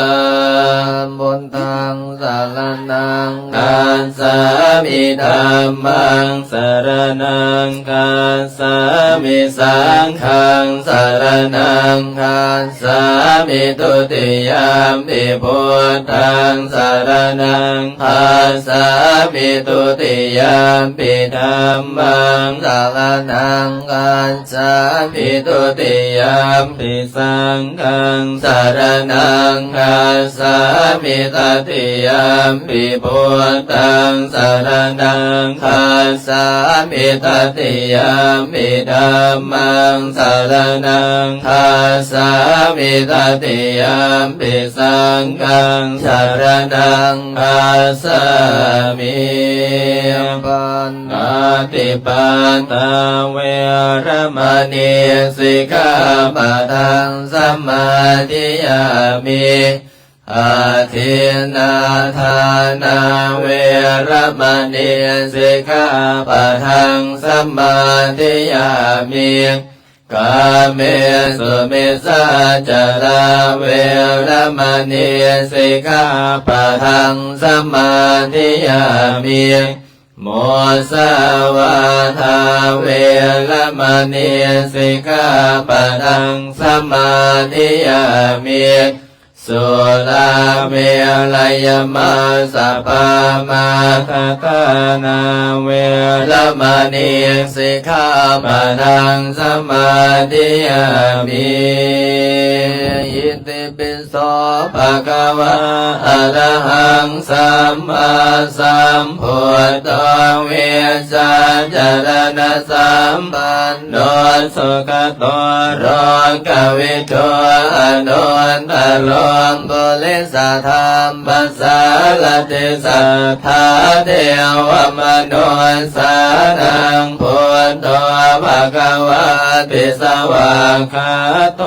บุญทังสารนังคัสสามิธัมมังสารนังคัสสามิสังฆังสารนังคัสสามิตุติยามปิพุทธังสารนังคัสสามิตุติยามปิธัมมังสารนังคัสสามิตุติยามปิสังฆังสารนังคัสสามิตติยามปิพุทธังสารนังคัสสามิตติยามปิธัมมังสารนังคัสสามิตติยามปิสังฆังสารนังคัสสามิปัญญาติปันตาเวรมณีสิกขาปะทังสัมมาทิยามิอาทินนาทานาเวรมณีสิกขาปะทังสัมมาทิยามิกาเมสุมิสาจาราเวรมณีสิกขาปะทังสัมมาทิยามิโมสาวาทาเวรมณีสิกขาปะทังสัมมาทิยามิสุราเมลัยมาสัพพามาคตานาเวรมณีสิกขาปะทังสัมมาทิยามิอิติปิโสภะคะวะอะระหังสัมมาสัมพุทโธเวสสัจจารณสัมปันโนสุขโตโรกวิทูอนุตตโรบุริสธรรมปัสสาลติสัทธาเทวมนุสานังพุทโธภะคะวะติสวากขาโต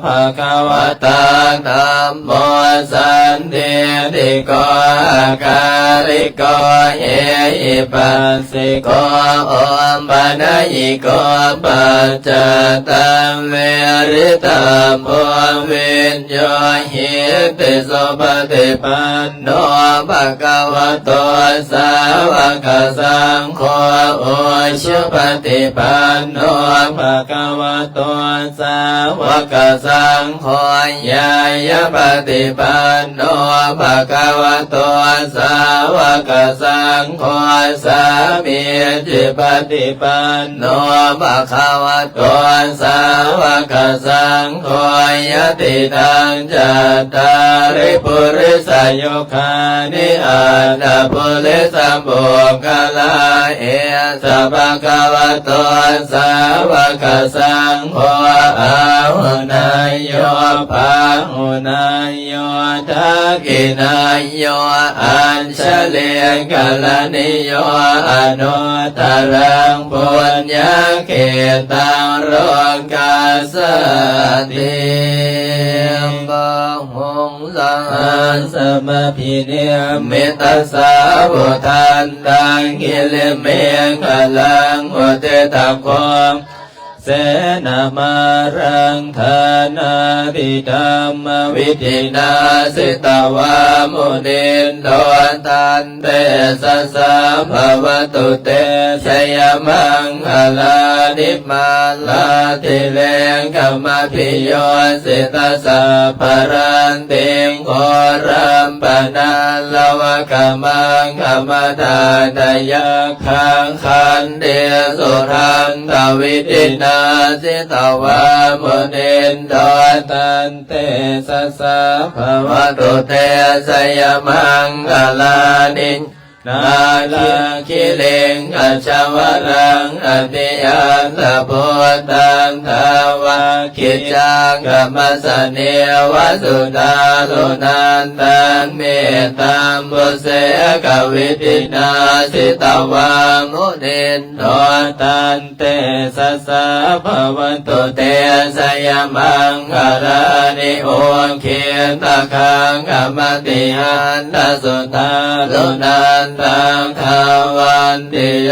ภะคะวะตาธัมโมสันติติโกอาการิโกเอหิปัสสิโกโอมปะนะยิโกปัจจตังเวริตัมโพวิญโยหิติสุปฏิปันโนภะคะวะโตสาวกสังโฆโอ สุปฏิปันโนภะคะวะโตสาวกสังโฆยายะปฏิปันโนภะคะวะโตสาวกสังโฆสามีจิปฏิปันโนภะคะวะโตสาวกสังโฆยติตังจัตตาริปุริสโยคานิอัตตปุริสบุคคลาเอสัพพะคะวะโตสาวกสังโฆอาหุนายโยภาหุนายโยทักขินายโยอัญชเลกัลนิโยอนุตตรังปุญญเขตังโรกัสสติบะหงสังสมพิเนเมตตาสาวุทันตังกิเลเมฆลังอุเตตะโคเสนามารังธานาติธรรมวิธินาสิตวามุนินโดตันเตสะสะภวตุเตชยมังคลานิมาลาติเลงกรรมพิโยสิตาสะปรันติงโครัมปนาลวะกมังกรรมทานยะขังขันเดสุรังตวิตินาสิตวามุนินโดตันเตสะสะภวตุเตสยมังคลานินาคิคิเลงกัจจวรังอติยันตโพตังทาวาคิจังกัมมสเนวสุตาลุนันตังเมตตัมบุเสกวิตินาสิตวามุนินโดตันเตสะสะภวตุเตสยมังคลานิโอเขตคังกัมมติยันตสุตาลุนันตังทาวันติโย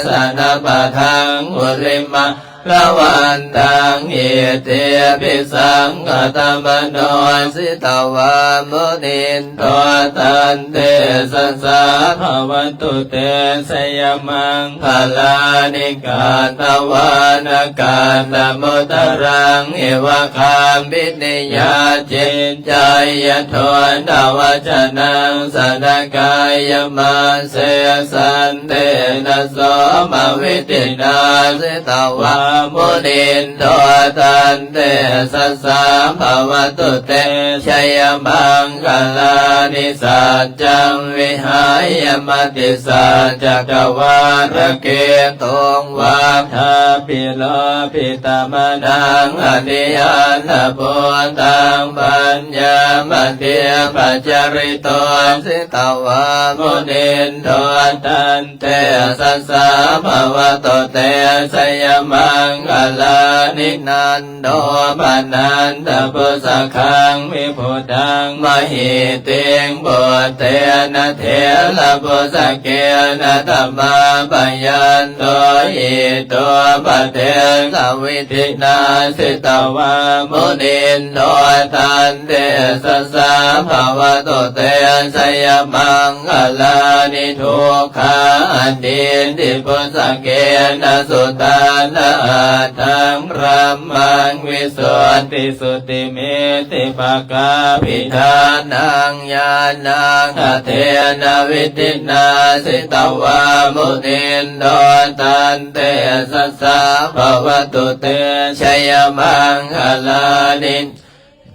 สนะปะทังอุริมะละวันตังอิเตปิสังกตมโนสิตวามุนินโตตันเตสัสสะภวตุเตสยมังคลานิกาตวานกาตมุตรังเอวะคามปินิยาจินใจยโทนวจนังสนกายมาเสสันเตนะโสมวิตินาสิตวามุนินโตตันเตสัสสะภวตุเตชยมังคลานิสัจจังวิหายมติสัจจกวาระเกตงวาทาปิโลปิตามนังอนิยันทโพตังปัญญามเตียปัจจริโตสิตวามุนินโตตันเตสัสสะภวตุเตสยมังคลานินันโดปนันตปุสสคังวิพุตังมหิติงบุตเตนะเถระปุสสเกนะธัมมาปยันโตอิโตปเทสวิธินาสิตวามุนินโตตันเตสัสสะภวตุเตสยมังคลานิทุกขาอันดินติปุสสเกนะสุตานะอัตถังพระมังวิสุทธิสุติเมติภกาภิธานังญาณังอเทนะวิตินาสิตวามุนินโดตันเตสัสสะภวตุเตชยมังคลานิ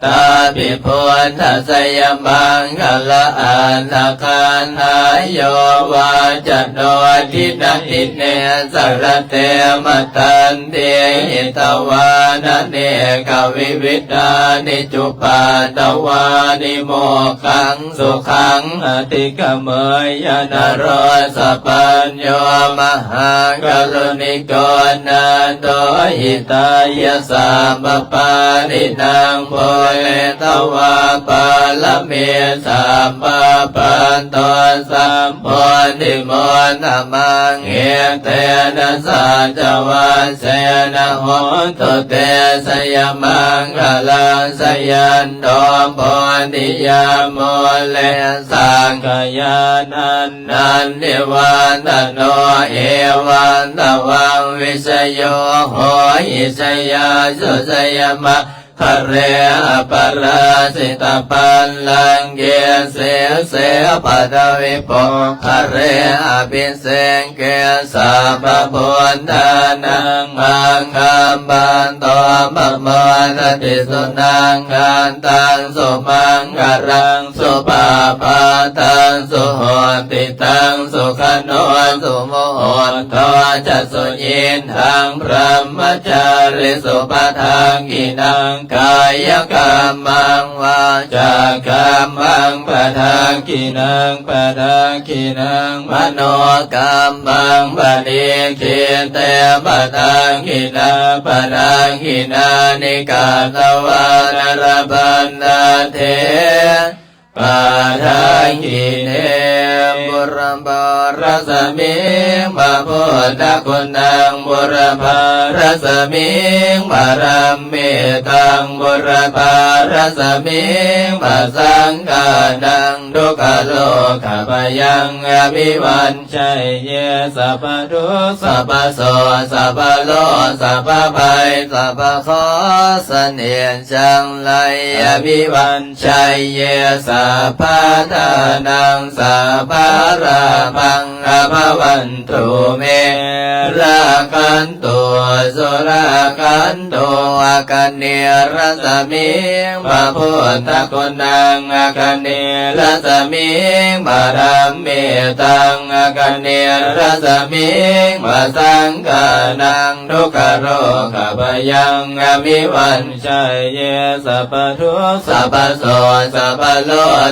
ตาภิพุทธสยมังคลาอันตะคันหายโยวาจโนทินัติเนสรเตมตันเตหิตวานเนกวิวิตานิจุปาตวานิโมขังสุขังอติกเมยนโรสปัญโยมหากรุณิโกนาโตหิตายะสามปานินางโพ เลตวะปะละเมสัมปะปันโตสัมโพธิโมนมังเอเตนะสัจวัสเสนะโหตุเตสยมังคลังสยันโตโพธิยามโมเลสังขยานันนันเดวันตโนเอวันตวังวิสโยโหหิสยาสุสยมะหะเรอปราสิตาปัลลังเกเสเสปัตวิโปหะเรอภิเสงเกสัพพุทธานังมังคัมปันโตมะโมทติสุนังกันตังสุมังคารังสุปาปาตังสุโหติตังสุขโนสุโมโหโตจัสสุยินทังพระมจาริสุปทังกินังกายกรรมังวาจากรรมังปะทังกินังปะทังกินังมโนกรรมังปะนิคิเตปะทังกินาปะทังกินานิกาตวานรบันนาเทปะทังกิเนบุรพารสมิงปะพุทธคุณังบุรพารสมิงปะรัมเมตังบุรพารสมิงปะสังฆานังทุกขโลกปะยังอภิวันชัยเยสัพพทุกข์สัพพโสสัพพโลสัพพภัยสัพพโคเสนียจังไลอภิวันชัยเยสัพพทานังสัพพราพังอภวันตุเมราคันตุสุราคันตุอาคันเนรสมิงพระพุทธคุณังอาคันเนรสมิงบารมีตังอาคันเนรสมิงบาสังฆานังทุกขโรคพยังอภิวันชัยเยสัพพทุกข์สัพพโสสัพพโล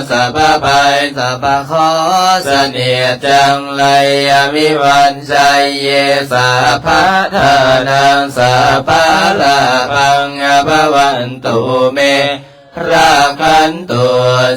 สัพพภัยสัพพโคเสนียจังไลอภิวันชัยเยสัพพทานังสัพพราภังอภวันตุเมราคันตุ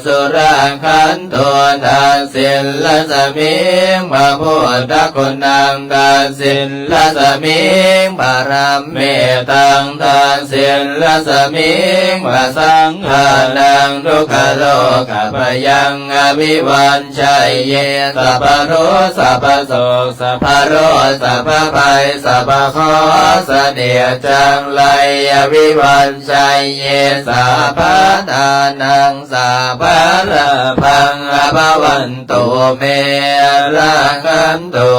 สุราคันตุทานศิลสมิงพระพุทธคุณังทานศิลสมิงบารมีตังทานศิลสมิงพระสังฆานังทุกขโลกปะยังอภิวันชัยเยสัพพโรสัพพโสสัพพโรสัพพภัยสัพพโคเสนียจังไลอภิวันชัยเยสัพพทานังสัพพราภังอภวันตุเมราคันตุ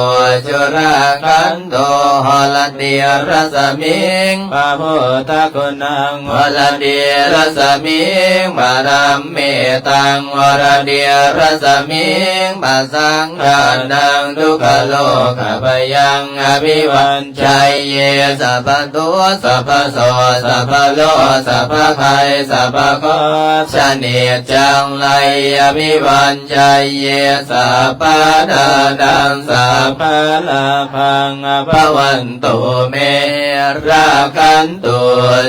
จุราคันตุหลเดียรสมิงพระพุทธคุณังหลเดียรสมิงบารมีตังหลเดียรสมิงบาสังฆานังทุกขโลกปะยังอภิวันชัยเยสัพพทุกข์สัพพโสสัพพโลสัพพภัยสัพพโคเสนียจังไลอภิวันชัยเยสัพพทานังสัพพลาภังอภวันตุเมราคันตุ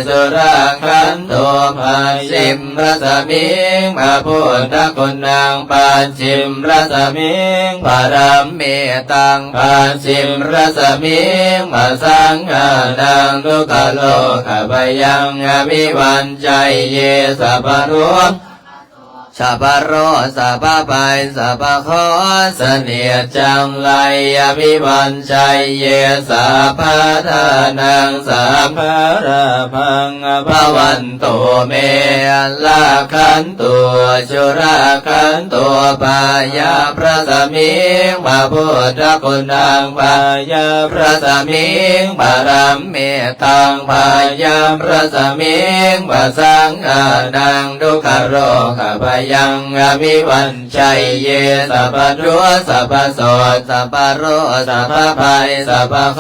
สุราคันตุปัญจิมรสมิงพระพุทธคุณังปัญจิมรสมิงปารมีตังปัญจิมรสมิงปสังฆานังทุกขโลกปะยังอภิวันชัยเยสัพพทุกข์สัพพโรสัพพภัยสัพพโคเสนียจังไลอภิวันชัยเยสัพพทานังสัพพราภังอภวันตุเมลาคันตุจุราคันตุปายาพระสมิงพระพุทธคุณังปายาพระสมิงบารมีตังปายาพระสมิงปสังฆานังทุกขโรคปะยังอภิวันชัยเยสัพพทุกข์สัพพโสสัพพโรสัพพภัยสัพพโค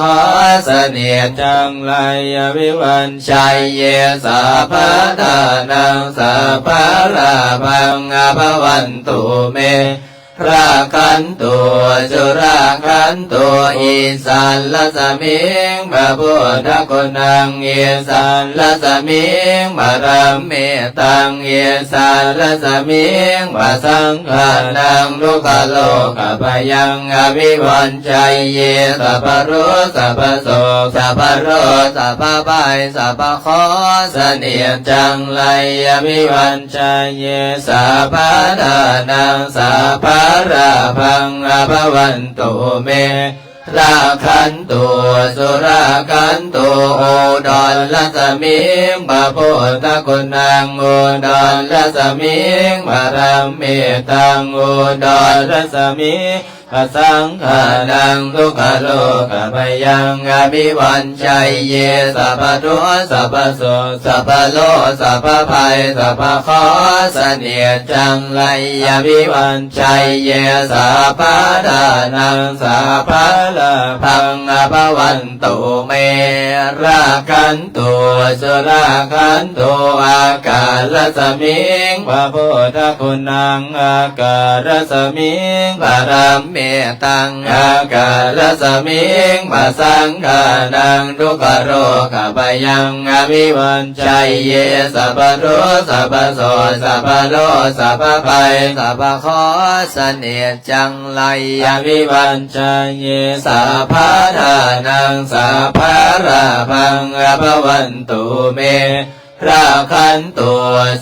เสนียจังไลอภิวันชัยเยสัพพทานังสัพพราภังอภวันตุเม ราคันตุสุราคันตุอิสันลสมิงพระพุทธคุณังอิสันลสมิงบารมีตังอิสันลสมิงบาสังฆานังทุกขโลกปยังอภิวันชัยเยสัพพะโรสัพพะโสสัพพะโรสัพพะภัยสัพพะขอเสนียจังไลอภิวันชัยเยสัพพะทานังสัพพะราพังอภวันตุเมราคันตุสุราคันตุโอดอนลัสมิงพระพุทธคุณังโอดอนลัสมิงบารมีตังโอดอนลัสมิงพระสังฆานังทุกขโลกปยังอภิวันชัยเยสัพพะทุสัพพะโสสัพพะโลสัพพะภัยสัพพะขอเสนียจังไลอภิวันชัยเยสัพพะทานังสัพพะลาภังอภวันตุเมราคันตุสุราคันตุอากาศสมิงพระพุทธคุณังอากาศสมิงบารมีตังอากาศสมิงบาสังฆานังทุกขโรคปยังอภิวันชัยเยสัพพะโรสัพพะโสสัพพะโลสัพพะภัยสัพพะขอเสนียจังไลอภิวันชัยเยสัพพะทานังสัพพะราภังอภวันตุเมราคันตุ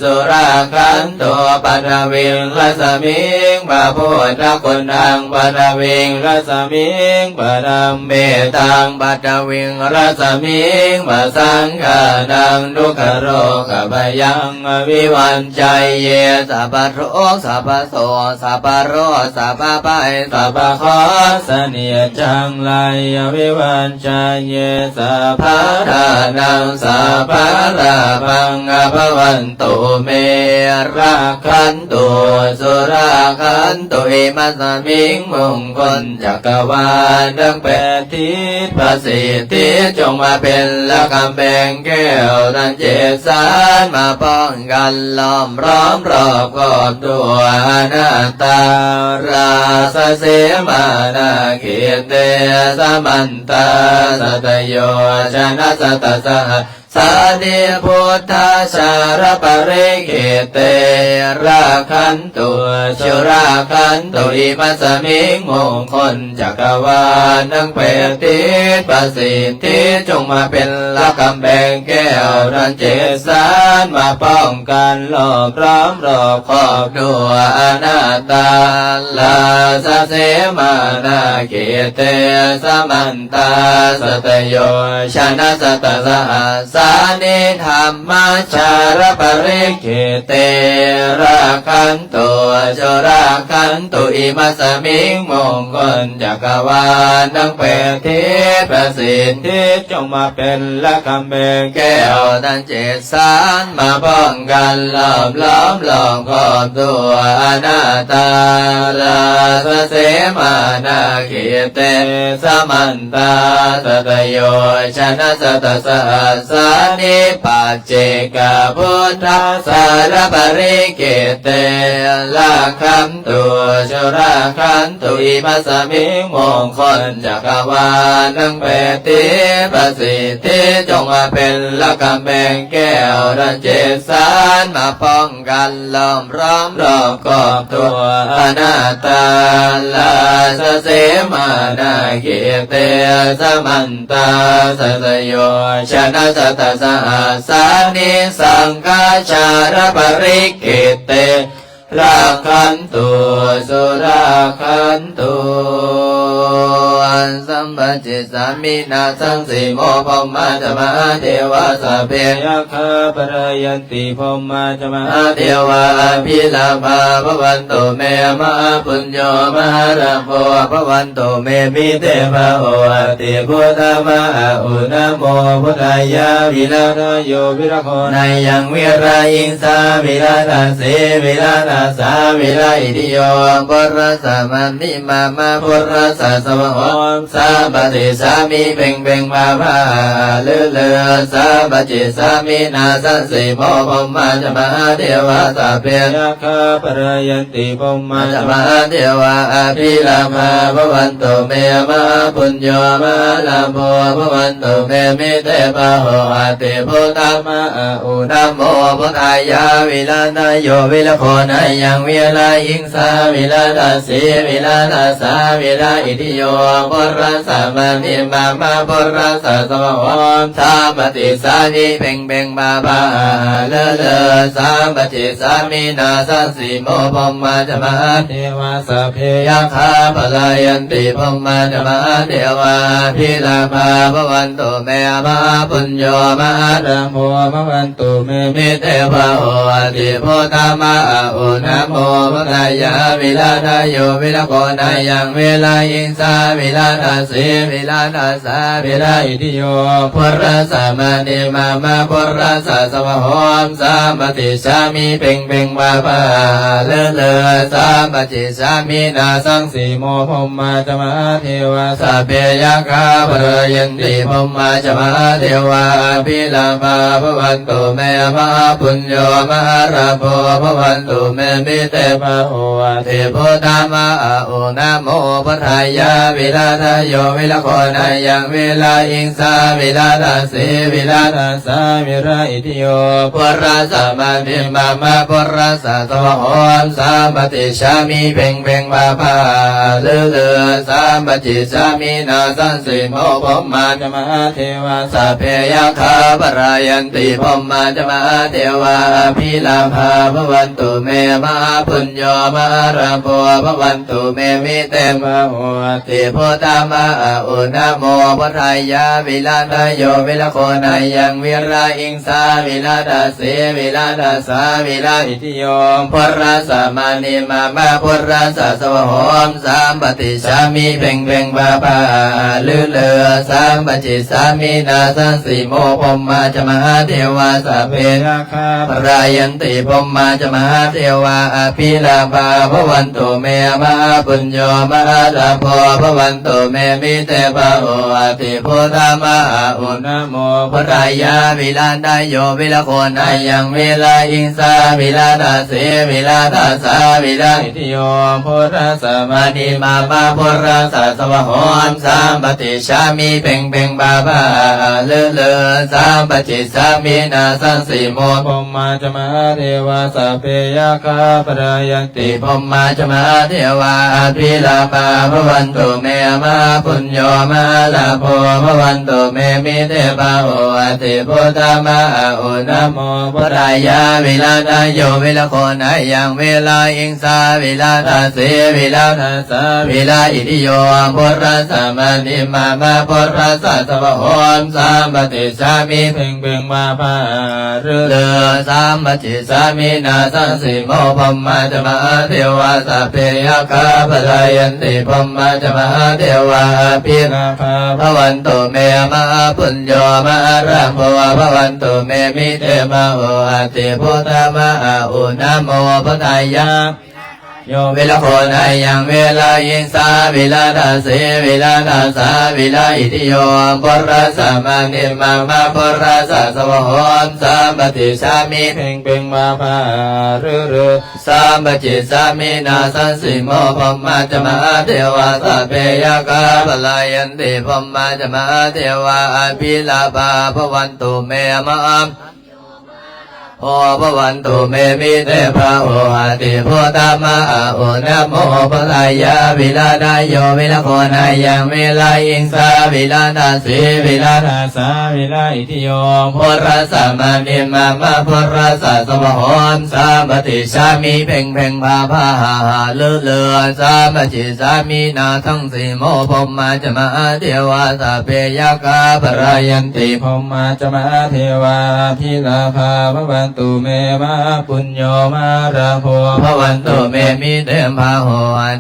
สุราคันตุปัทวิงรัสมิงพระพุทธคุณังปัทวิงรัสมิงปรเมตังปัทวิงรัสมิงปสังฆานังทุกขโรคปยังอภิวันชัยเยสัพพะโรสัพพะโสสัพพะโรสัพพะภัยสัพพะขอเสนียจังไลอภิวันชัยเยสัพพะทานังสัพพะราภังอภวันตุเมราคันตุสุราคันตุอิมัสสมิงมงคลจักรวาลทั้งแปดทิศประสิทธิจงมาเป็นละกำแพงแก้วนั้นเจสานมาป้องกันล้อมร้อมรอบกอบตัวอนัตตาราสเสมานาเขเตสมันตาสัตโยชนะสัตสหสานิพุทธาชารปริเกเตราคันตุสุราคันตุอิมัสสมิงมงคลจักรวาลทั้งแปดทิศประสิทธิจงมาเป็นละกำแพงแก้วนันเจสานมาป้องกันรอบร้อมรอบขอบตัวอนัตตาลาสเสมานาเกเตสมันตาสัตโยชนะสัตสหสานิธรรมชารปริเกเตราคันตุสุราคันตุอิมัสสมิงมงคลจักรวาลทั้งแปดทิศประสิทธิจงมาเป็นละคำเบงแก้วทั้งเจ็ดสานมาป้องกันล้อมล้อมขอบตัวอนัตตาลาสเสมานาเขเตสมันตาสัตโยชนะสัตสหสานิปัจเจกพุทธาสารปริเกเตละคันตุสุราคันตุอิมัสสมิงมงคลจักรวาลทั้งแปดทิศประสิทธิจงมาเป็นละกำแพงแก้วดันเจสานมาป้องกันล้อมร้อมรอบกอบตัวอนัตตาลาสเสมานาเกเตสมันตาสัตโยชนะสัตสหสานิสังฆาชารปริเกเตราคันตุสุราคันตุสัมปจิสามินาสังสีโมภมมาจมาเทวาสเพยคาปรยันติภมมาจมาเทวาพิลาภาภวันตุเมมะปุญโญมหาราโภภวันตุเมมิเตภะโหติพุทธมะอุณโมพุทธายาวิลาทโยวิรโคนายังวิรายิงสาวิลาทัสสีวิลาทัสสาวิลาอิติโยปุรสะมันนิมามาปุรสะสวะโห มสามปฏิสามีเพ่งเพ่งบาบาเลือเลือสามปฏิสามีนาสันสีโมพมมาจะมาเทวาสาเพยคาปรยันติพมมาจะมาเทวาอภิลามาภวันตุเมมาปุญโยมาลาโมภวันตุเมมิเตปะโหอาติพุทธามาอุนัมโมพุทธายาวิลาตโยวิลโคนายังวิลาอิงสาวิลาตาสีวิลาตาสาวิลาอิทิโยปุรัสสะมานิมามาปุรัสสะสมโหธรรมติสานิเพ่งเพ่งบาบาเลเลสามปฏิสามีนาสันสีโมพมมาจะมาเทวาสเพยคาปลายันติพมมาจะมาเทวาพิลาภาภวันตุเมมาปุญโยมาระโมภวันตุเมมิเตภะโหติพุทธามาอุนะโมพุทธายาวิลาทโยวิลโกนายังวิลาอิงสาวิลาทสีวิลาทสาวิลาอิทิโยปุรัสสะมานิมามาปุรัสสะสมโหสามปฏิสามีเพ่งเพ่งบาบาเลเลสามปฏิสามีนาสังสีโมพมมาจะมาเทวาสเปยคาปรยันติพมมาจะมาเทวาพิลาภาภวันตุเมมาปุญโยมาราโภภวันตุเมมิเตภะโหเทพุทธามาอุนะโมพุทธายาวิลาทโยวิลโคนายังวิลาอิงสาวิลาทสีวิลาทสาวิลาอิทิโยปุรัสสะมานิมามาปุรัสสะสมโหสามปฏิสามีเพ่งเพ่งบาภาเลือเลือสามปฏิสามีนาสันสีโมพมมาจะมาเทวาสเพยคาปรายันติพมมาจะมาเทวาพิลาภาภวันตุเมมาปุญโยมาราโภภวันตุเมมิเตมะโหติพุทธามาอุนะโมพุทธายาวิลาทโยวิลโคนายังวิราอิงสาวิลาทสีวิลาทสาวิลาอิทิโยปุรัสสะมานิมามาปุรัสสะสวโหมสามปฏิสามีเพ่งเพ่งบาบาเลือเลือสามปฏิสามีนาสันสีโมพมมาจะมาเทวาสเพยคาปรายันติพมมาจะมาเทวาอภิลาภาภวันตุเมมาปุญโยมาลาโภภวันตุเมมิเตภะโหติพุทธามาอุนะโมพุทธายาวิลาทโยวิลโคนายังวิลาอิงสาวิลาทสีวิลาทสาวิลาอิทิโยปุรัสสะมานิมามาปุรัสสะสวโหสามปฏิสามีเพ่งเพ่งบาบาเลเลสามปฏิสามีนาสันสีโมพมมาจะมาเทวาสเพยคาปรายันติพมมาจะมาเทวาพิลาภาภวันตุเมมาปุญโยมาลาโภภวันตุเมมิเตภะโหติพุทธามาอุนะโมพุทธายาวิลาทโยวิลโคนายังวิลาอิงสาวิลาทสีวิลาทสาวิลาอิทิโยปุรัสสะมานิมามาปุรัสสะสวโหมสามปฏิสามีเพ่งเพ่งมาภาเรือเลือสามปฏิสามีนาสันสีโมพมมาจะมาเทวาสเพยคาปลายันติพมมาจะมาเทวาพิลาภาภวันตุเมมาปุญโยมาราโภภวันตุเมมิเตมะโหติพุทธามาอุนะโมพุทธายาโยวิลโคนายังวิลาอิงสาวิลาทสีวิลาทสาวิลาอิทิโยปุรัสสะมานิมามาปุรัสสะสวโหสามปฏิสามีเพ่งเพ่งมาภาเรือเรือสามปฏิสามีนาสันสีโมพมมาจะมาเทวาสเพยคาปลายันติพมมาจะมาเทวาอภิลาภาภวันตุเมมาโอภวันตุเมมิเตภะโหติพุทธามาอุนะโมพุทธายาวิลาทโยวิลโคนายังวิลาอิงสาวิลาทสีวิลาทสาวิลาอิทิโยปุรัสสะมานิมามาปุรัสสะสวโหมสามปฏิสามีเพ่งเพ่งบาภาเลือเลือสามปฏิสามีนาทั้งสี่โมพมมาจะมาเทวาสเพยคาปรายันติพมมาจะมาเทวาพิลาภาภวัน วันตุเมมะปุญโญมาระโพภวันตุเมมิเตมะโห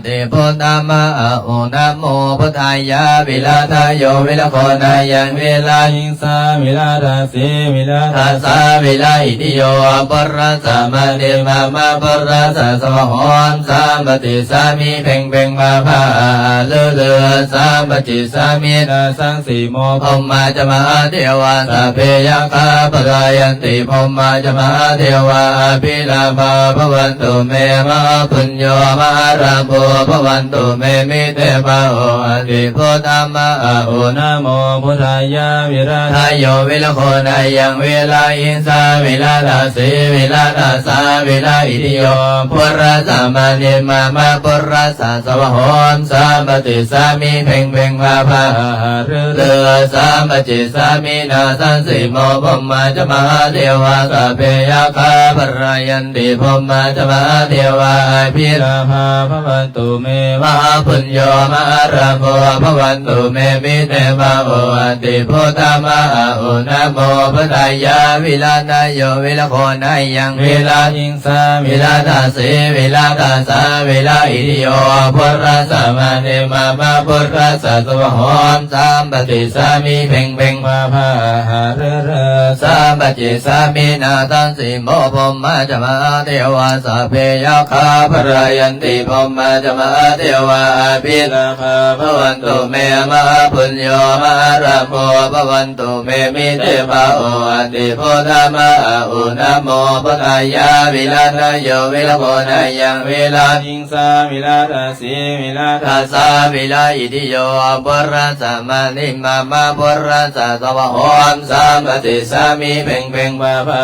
ติพุทธามะโอนะโมพุทธายะวิลาทายโยวิลโคนายังเวลาหิงสาวิลาทาสีวิลาทาสาวิลาอิติโยปรัสสะมะเดมะมะปรัสสะสวะหอนสามปฏิสามิเพ่งเพ่งมาภาเลือเลือสามปฏิสามินาสังสีโมพมมาจะมาเทวาสัพเพยคาปะกายันติพมมาจะมาเทวาภิลาภาภวันตุเมมะปุญโญมาระโพภวันตุเมมิเตปะโอติพุทธามะโอนะโมพุทธายะวิราทายโยวิลโคนายังเวลาอินสาวิลาทาสีวิลาทาสาวิลาอิติโยปุรัสสะมะเนมะมะปุรัสสะสวะหอนสามปฏิสามิเพ่งเพ่งมาภาเลือสามปฏิสามินาสันสิโมพมมาจะมาเทวาสัพเพยคาปรายันติพมมาจะมาเทวาภิลาภาภวันตุเมมะปุญโญมาระโพภวันตุเมมิเตปะโอติพุทธามะโอนะโมพุทธายะวิลาทายโยวิลโคนายังเวลาหิงสาวิลาทาสีวิลาทาสาวิลาอิติโยปุรัสสะมะเนมะมะปุรัสสะสวะหอนสามปฏิสามิเพ่งเพ่งมาภาเรสามปฏิสามินาตันสิโมพมมาจะมาเทวาสัพเพยคาปรายันติพมมาจะมาเทวาภิลาภาภวันตุเมมะปุญโญมาระโพภวันตุเมมิเตปะโอติพุทธามะโอนะโมพุทธายะวิลาทายโยวิลโคนายังเวลาหิงสาวิลาทาสีวิลาทาสาวิลาอิติโยปรัสสะมะนิมะมะปรัสสะสวะหอนสามปฏิสามิเพ่งเพ่งมาภา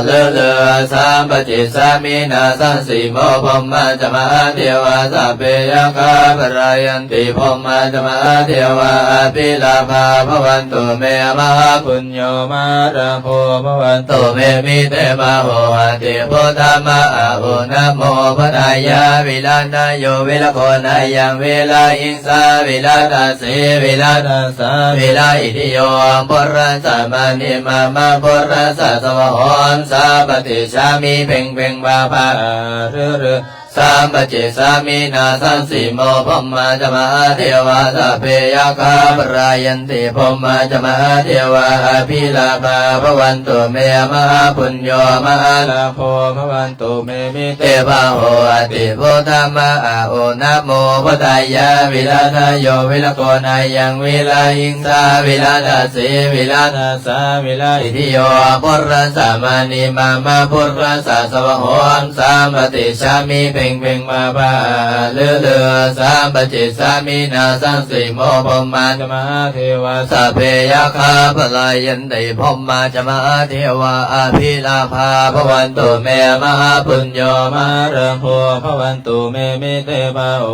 เลือเลือสามปฏิสามินาสันสิโมพมมาจะมาเทวาสัพเพยคาปรายันติพมมาจะมาเทวาภิลาภาภวันตุเมมะปุญโญมาระโพภวันตุเมมิเตปะโหติพุทธามะโอนะโมพุทธายะวิลาทายโยวิลโคนายังเวลาอิงสาวิลาทาสีวิลาทาสาวิลาอิติโยปุรัสสะมะเนมะมะปุรัสสะสวะหอนสาปฏิสามิเพ่งเพ่งมาภาเรสามปฏิสามินาสันสิโมพมมาจะมาเทวาสัพเพยคาปรายันติพมมาจะมาเทวาภิลาภาภวันตุเมมะปุญโญมาระโพภวันตุเมมิเตปะโหติพุทธามะโอนะโมพุทธายะวิลาทายโยวิลโกนายังวิลาหิงสาวิลาทาสีวิลาทาสาวิลาอิติโยปุรัสสะมะนิมะมะปุรัสสะสวะหอนสามปฏิสามิเพ่งเพ่งมาภาเลือเลือสามปฏิสามินาสังสิโมพมมาจะมาเทวาสัพเพยคาปลายันติพมมาจะมาเทวาภิลาภาภวันตุเมมะปุญโญมาระโพภวันตุเมมิเตปะโอ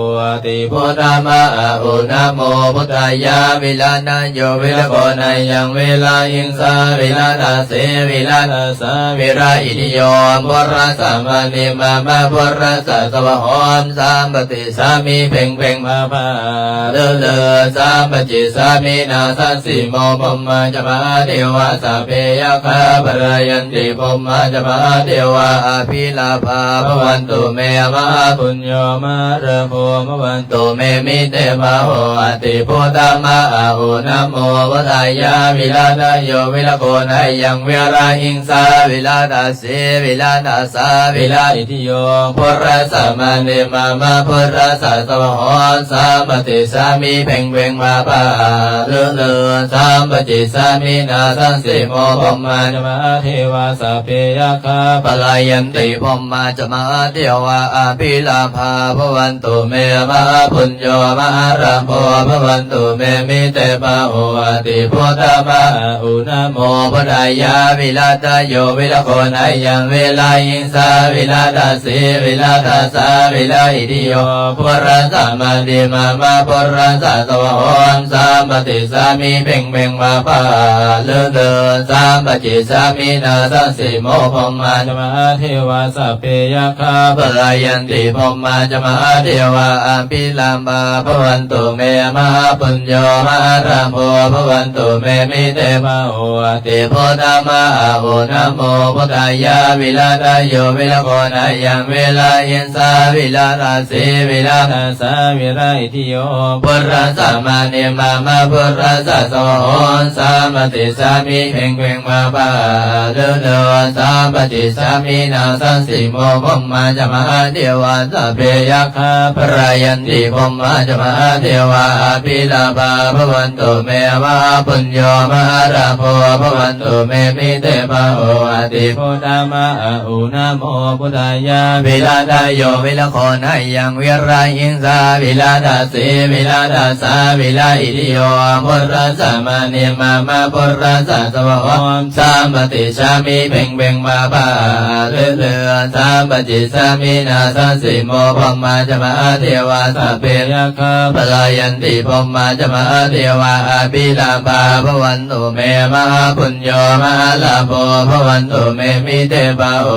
ติพุทธามะโอนะโมพุทธายะวิลาทายโยวิลโกนายังเวลาหิงสาวิลาทาสีวิลาทาสาวิลาอิติโยปุรัสสะมะเนมะมะปุรัสสะสวะหอนสามปฏิสามิเพ่งเพ่งมาภาเลือเลือสามปฏิสามินาสันสิโมพมมาจะมาเทวาสัพเพยคาปรายันติพมมาจะมาเทวาภิลาภาภวันตุเมมะปุญโญมาระโพภวันตุเมมิเตปะโหติพุทธามะโอนะโมพุทธายะวิลาทายโยวิลโกนายังเวลาหิงสาวิลาทาสีวิลาทาสาวิลาอิติโยปุรัสสะมะเนมะมะปุรัสสะสวะหอนสามปฏิสามิเพ่งเพ่งมาภาเลือเลือสามปฏิสามินาสังสิโมพมมาจะมาเทวาสัพเพยคาปลายันติพมมาจะมาเทวาภิลาภาภวันตุเมมะปุญโญมาระโพภวันตุเมมิเตปะโหติพุทธามะโอนะโมพุทธายะวิลาทายโยวิลโกนายังเวลาหิงสาวิลาทาสีวิลาทา ตัสสะวิลาอิติโยปุระสะมาดิมามาปุระสะสวะโหนสามปฏิสามิเพ่งเพ่งมาปะเลอเลอสามปฏิสามินาสัสสิโมพมมาจมาเทวาสัพเพยะคาปรายยันติพมมาจมาเทวาอภิลามาภวันตุเมมหาปุญโญมหารามโมภวันตุเมมิเตมาโอติโพธามาโอนะโมพุทธายาวิลาทายโยวิลาโกนายังเวลาเยนสาวิลาราสีวิลาทัสสาวิราอิทิโยปุระสะมาเนมามาปุระสะโสโหนสามปฏิสามิเพ่งเพ่งมาปะเลอเลอสามปฏิสามินาสัสสิโมพมมาจมาเทวาสัพเพยะคาปรายันติพมมาจมาเทวาอภิลาภาภวันตุเมมหาปุญโญมหาราโภภวันตุเมมิเตปะโอติโพธามาอุนะโมพุทธายาวิลาทายโยวิลาโคนายังวิรายิงสาวิลาทัสสีวิลาทัสสาวิลาอิติโยปุระสะมาเนมามาปุระสะสวะโหนสามปฏิชามิเพ่งเพ่งมาปะเลอเลอสามปฏิสามินาสัสสิโมพมมาจมาเทวาสัพเพยะคาปลายันติพมมาจมาเทวาอภิลาภาภวันตุเมมหาปุญโญมหาลาโภภวันตุเมมิเตปะโอ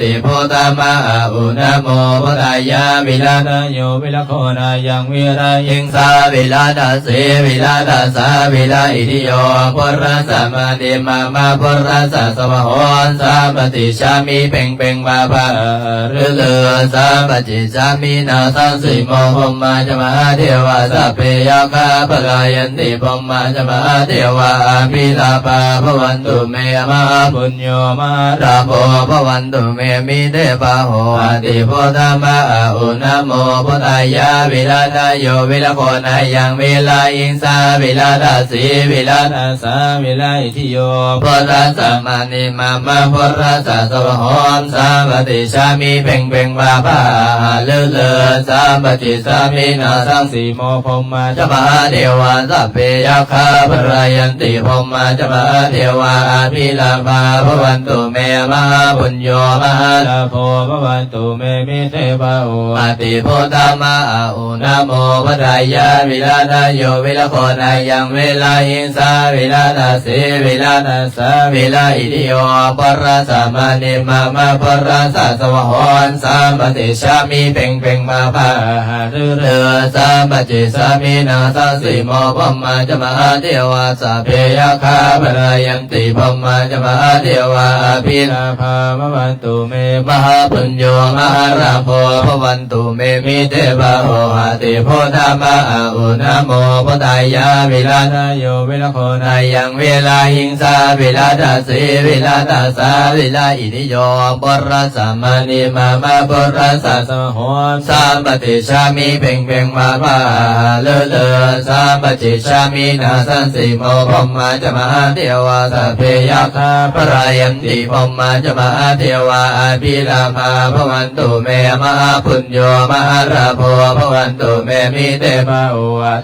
ติโพธามาอุนะโมพุทธายาวิลาทายโยวิลาโคนายังวิรายิงสาวิลาทัสสีวิลาทัสสาวิลาอิติโยปุระสะมาเดมามาปุระสะสวะโหนสามปฏิชามิเพ่งเพ่งมาปะเรือเลือสามปฏิชามินาสัสสิโมพมมาจมาเทวาสัพเพยะคาปลายันติพมมาจมาเทวาอภิลาภาภวันตุเมมหาปุญโญมหาราโภภวันตุเมมิเตปะโหติโพธามาอุนะโมพุทธายาวิลาทายโยวิลาโคนายังเวลาอิงสาวิลาทัสสีวิลาทัสสาวิลาอิทิโยปุระสะมานิมามาปุระสะสวะโหนสามปฏิชามิเพ่งเพ่งมาปะเลอเลอสามปฏิสามินาสังสีโมพมมาจมาเทวาสัพเพยะคาปรายันติพมมาจมาเทวาอภิลาภาภวันตุเมมหาปุญโญมหาลาโภภวันตุเมมิเทปะโอติโพธามาอุนะโมพุทธายาวิลาทายโยวิลาโคนายังเวลาหิงสาวิลาทัสสีวิลาทัสสาวิลาอิติโยปุระสะมานิมามาปุระสะสวะโหนสามปฏิชามิเพ่งเพ่งมาปะเรือเรือสามปฏิสามินาสัสสิโมพมมาจมาเทวาสัพเพยะคาปรายันติพมมาจมาเทวาอภิลาภาภวันตุเมมหาปุญโญมหาราโภภวันตุเมมิเตปะโหติโพธามาอุนะโมพุทธายาวิลาทายโยวิลาโคนายังเวลาหิงสาวิลาทัสสีวิลาทัสสาวิลาอิติโยปุระสะมานิมามาปุระสะสวะโหนสามปฏิชามิเพ่งเพ่งมาปะเลอเลอสามปฏิชามินาสันสิโมพมมาจมาเทวาสัพเพยะคาปรายันติพมมาจมาเทวาอภิลาภาภวันตุเมมหาปุญโญมหาราโภภวันตุเมมิเตปะโอ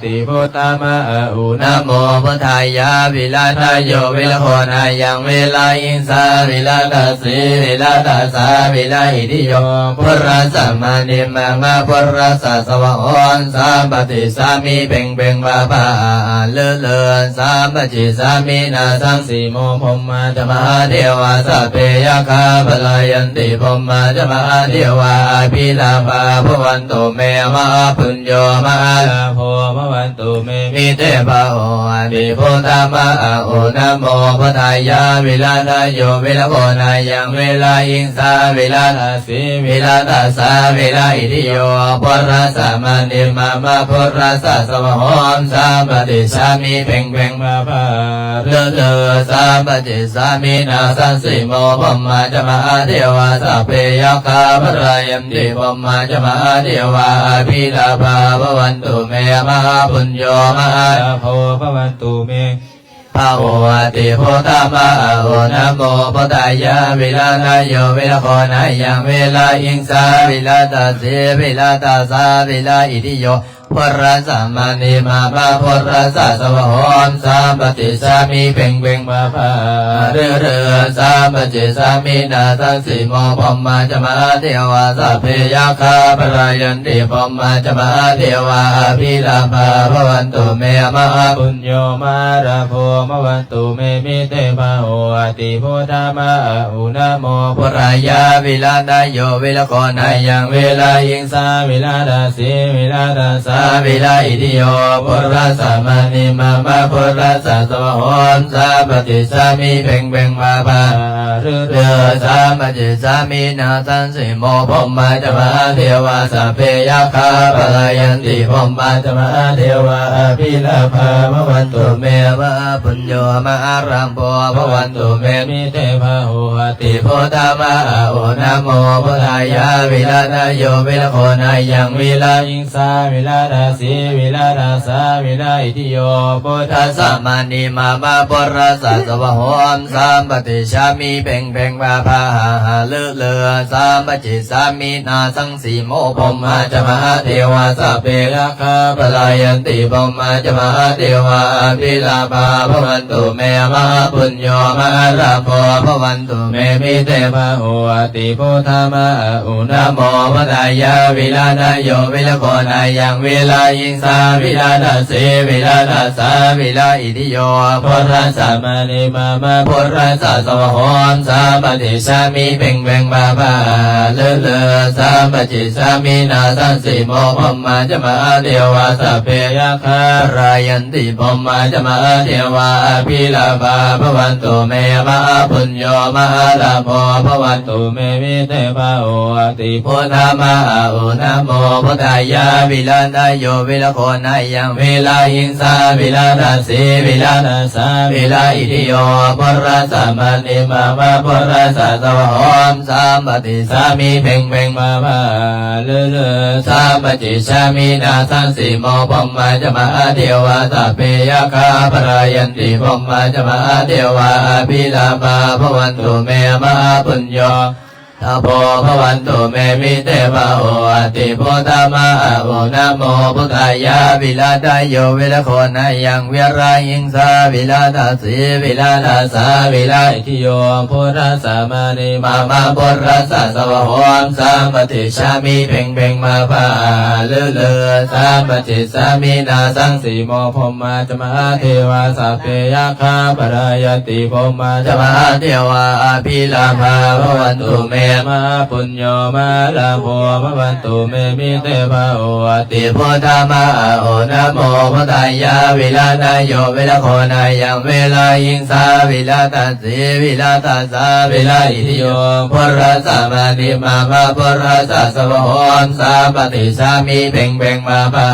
ติโพธามาอุนะโมพุทธายาวิลาทายโยวิลาโคนายังเวลาอิงสาวิลาทัสสีวิลาทัสสาวิลาอิติโยปุระสะมานิมามาปุระสะสวะโหนสามปฏิสามิเพ่งเพ่งมาปะเลอเลอสามปฏิสามินาสังสีโมพมมาจมาเทวาสัพเพยะคาปลายันติพมมาจมาเทวาอภิลาภาภวันตุเมมหาปุญโญมหาลาโภภวันตุเมมิเตปะโหติโพธามาอุนะโมพุทธายาวิลาทายโยวิลาโคนายังเวลาอิงสาวิลาทัสสีวิลาทัสสาวิลาอิติโยปุระสะมานิมามาปุระสะสวะโหนสามปฏิชามิเพ่งเพ่งมาปะเรือเรือสามปฏิสามินาสันสิโมพมมาจมาเทวาสัพเพยะคาปรายันติพมมาจมาเทวาอภิลาภาภวันตุเมมหาปุญโญมหาราโภภวันตุเม ภาวติโพธามาโอนะโมพุทธายาวิลาทายโยวิลาโคนายังเวลาอิงสาวิลาตาเสวิลาตาสาวิลาอิติโย พุทธสัมมานิมาบาพุทธสัสวะโหมสามปฏิสามีเพ่งเพ่งมาภาเรือเรือสามปฏิสามีนาสังสีโมพมมาจะมาเทวาสัพเพยาคาปรายันติพมมาจะมาเทวาภิลาภาภวันตุเมมะปุญโยมาราโภมวันตุเมมิเตภาโหติพุทธามาอุณโมปุรายาวิลาดายโยวิลโกนายังเวลายิงสาวิลาดาสีวิลาดาสาวิลาอิติโยปุระสัมมานิมามาปุระสัสวะโหมสาปฏิสามีเพ่งเพ่งมาภาเรือสามปฏิสามีนาสันสิโมพมมาจะมาเทวาสัพเพยาคาปลายันติพมมาจะมาเทวาภิลาภามวันตุเมวะปุญโยมาอารัมโภภวันตุเมมิเตภาโหติโพธามาโอนะโมพุทธายาวิลาดาโยวิลโคนายังวิลายิงสาวิลาดาสีวิลาดาสาวิลาอิทิโยพุทธสัมมานิมามาปุระสัสวะโหมสามปฏิชามีเพ่งเพ่งมาภาหาเลือเลือสามปฏิสามีนาสังสีโมพมมาจะมาเทวาสัพเพราคาปลายันติพมมาจะมาเทวาภิลาภาภวันตุเมมะปุญโยมาราโภภวันตุเมมิเตภาโหติพุทธามาอุณโมพุทธายาวิลาดาโยวิลโกนายังวิลายิงสาวิลาดาสีวิลาดาสาวิลาอิทิโยพุทธสัมมานิมามาพุทธสัสวะโหมสามปฏิสามีเพ่งเพ่งมาภาเลือเลือสามปฏิสามีนาสันสีโมพมมาจะมาเทวาสัพเพยาคารายันติพมมาจะมาเทวาภิลาภาภวันตุเมมะปุญโยมาลาโภภวันตุเมมิเตภาโหติพุทธามาอุณโมพุทธายาวิลาดาโยวิลโคนายังวิลายิงสาวิลาดาสีวิลาดาสาวิลาอิทิโยปุระสัมมานิมามาปุระสัสวะโหมสามปฏิสามีเพ่งเพ่งมาภาเลือเลือสามปฏิสามีนาสังสีโมพมมาจะมาเทวาสัพเพยาคาปรายันติพมมาจะมาเทวาภิลาภาภวันตุเมมะปุญโยทาโพภวันตุเมมิเตภาโหติโพธามาโอนะโมพุทธายาวิลาดาโยวิลโคนายังวิรายิงสาวิลาดาสีวิลาดาสาวิลาอิทิโยพุทธสัมมานิมามาปุระสัสวะโหมสามปฏิชามีเพ่งเพ่งมาภาเลือเลือสามปฏิสามีนาสังสีโมพมมาจะมาเทวาสัพเพยาคาปรายันติพมมาจะมาเทวาภิลาภาภวันตุเมมาปุญโยมาลาโภภวันตุเมมิเตภาโหติพุทธามาโอนะโมพุทธายาวิลาดาโยวิลโคนายังเวลายิงสาวิลาตาสีวิลาตาสาวิลาอิทิโยปุระสัมมานิมามาปุระสัสวะโหมสามปฏิสามีเพ่งเพ่งมาภา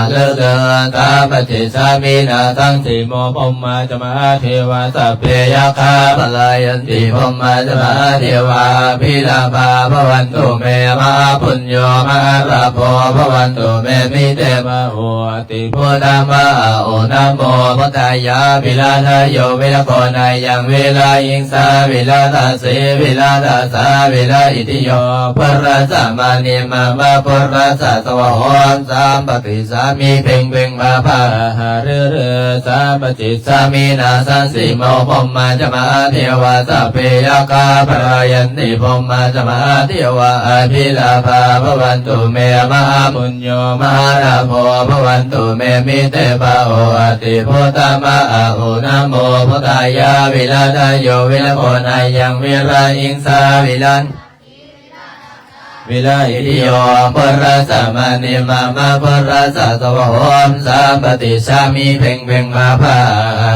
เลือเลือสามปฏิสามีนาสังสีโมพมมาจะมาเทวาสัพเพยาคาปลายันติพมมาจะมาเทวาภิลาภาภวันตุเมมะปุญโยมาราโภภวันตุเมมิเตภาโหติพุทธามาโอนะโมพุทธายาวิลาดาโยวิลโกนายังวิลายิงสาวิลาดาสีวิลาดาสาวิลาอิทิโยปุระสัมมานิมามาปุระสัสวะโหมสามปฏิสามีเพ่งเพ่งมาภาเรือเรือสามปฏิสามีนาสันสีโมพมมาจะมาเทวาสัพเพยาคาปรายันติพมมาจะมาเทวาภิลาภาภวันตุเมมะปุญโยมาราโภภวันตุเมมิเตภาโหติพุทธามาโอนะโมพุทธายาวิลาดาโยวิลโกนายังวิรายิงสาวิลัน วิลาอิติโยปุระสัมมานิมามาปุระสัสวะโหมสามปฏิชามิเพ่งเพ่งมาภา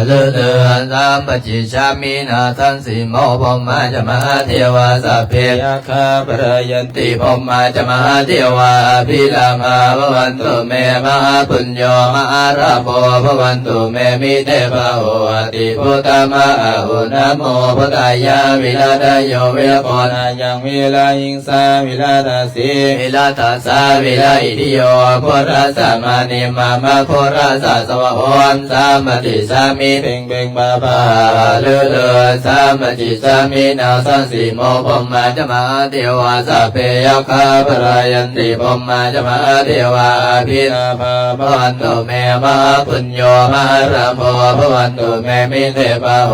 เลือเดือนสามปฏิชามินาทันสีโมพมมาจะมาเทวาสัพเพยะคาปรยันติพมมาจะมาเทวาพิลามาภวันตุเมมหาปุญโยมหาราโภภวันตุเมมิเตภะโหติพุตตมะอุนะโมพุทธายาวิลาดโยวิลโกนายังวิลายิงสาวิลาตาสีวิลาตาสาวิลาอิติโยปุระสัมมานิมามาปุระสัสวะโหมสามปฏิสามิเพ่งเพ่งบา ปะเลือเลอสามจิตสามินาสังสีโมพมมาจะมาเทวาสัพเพยคาปรายันติพมมาจะมาเทวาอภินาภาพวันตุเมมหาปุญโยมหาระโมพวันตุเมมิเทปะโห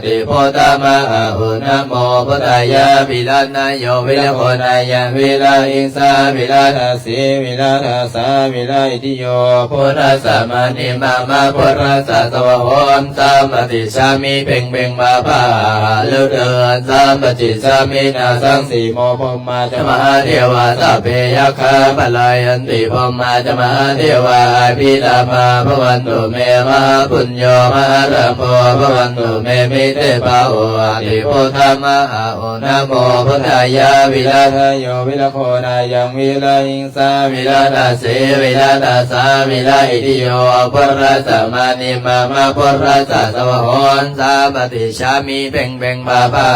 ติโพธามหาอุณโมพุทธายะวิลานายโยวิลโคนายังวิลาอิงสาวิลาทัสสีวิลาทัสสาวิลาอิติโยพุทธัสสะมานิมามาพุทธัสสะสวะโหมสามติชามิเพ่งเพ่งมาภาเลือเดินสามจิตสามินาสังสีโมพมมาจะมาเทวาสัพเพยคาปลายันติพมมาจะมาเทวาภิธามาพวันตุเมมหาปุญโยมหาระโมพวันตุเมมิเตปะโหติโพธามหาโอนะโมพุทธายะวิลาทโยวิลโคนายังวิลาอิงสาวิลาทัสสีวิลาทัสสาวิลาอิติโยพุทธัสสะมานิมามาพุทธัสสะสวะโหนสามติชามิเพ่งเพ่งบาบา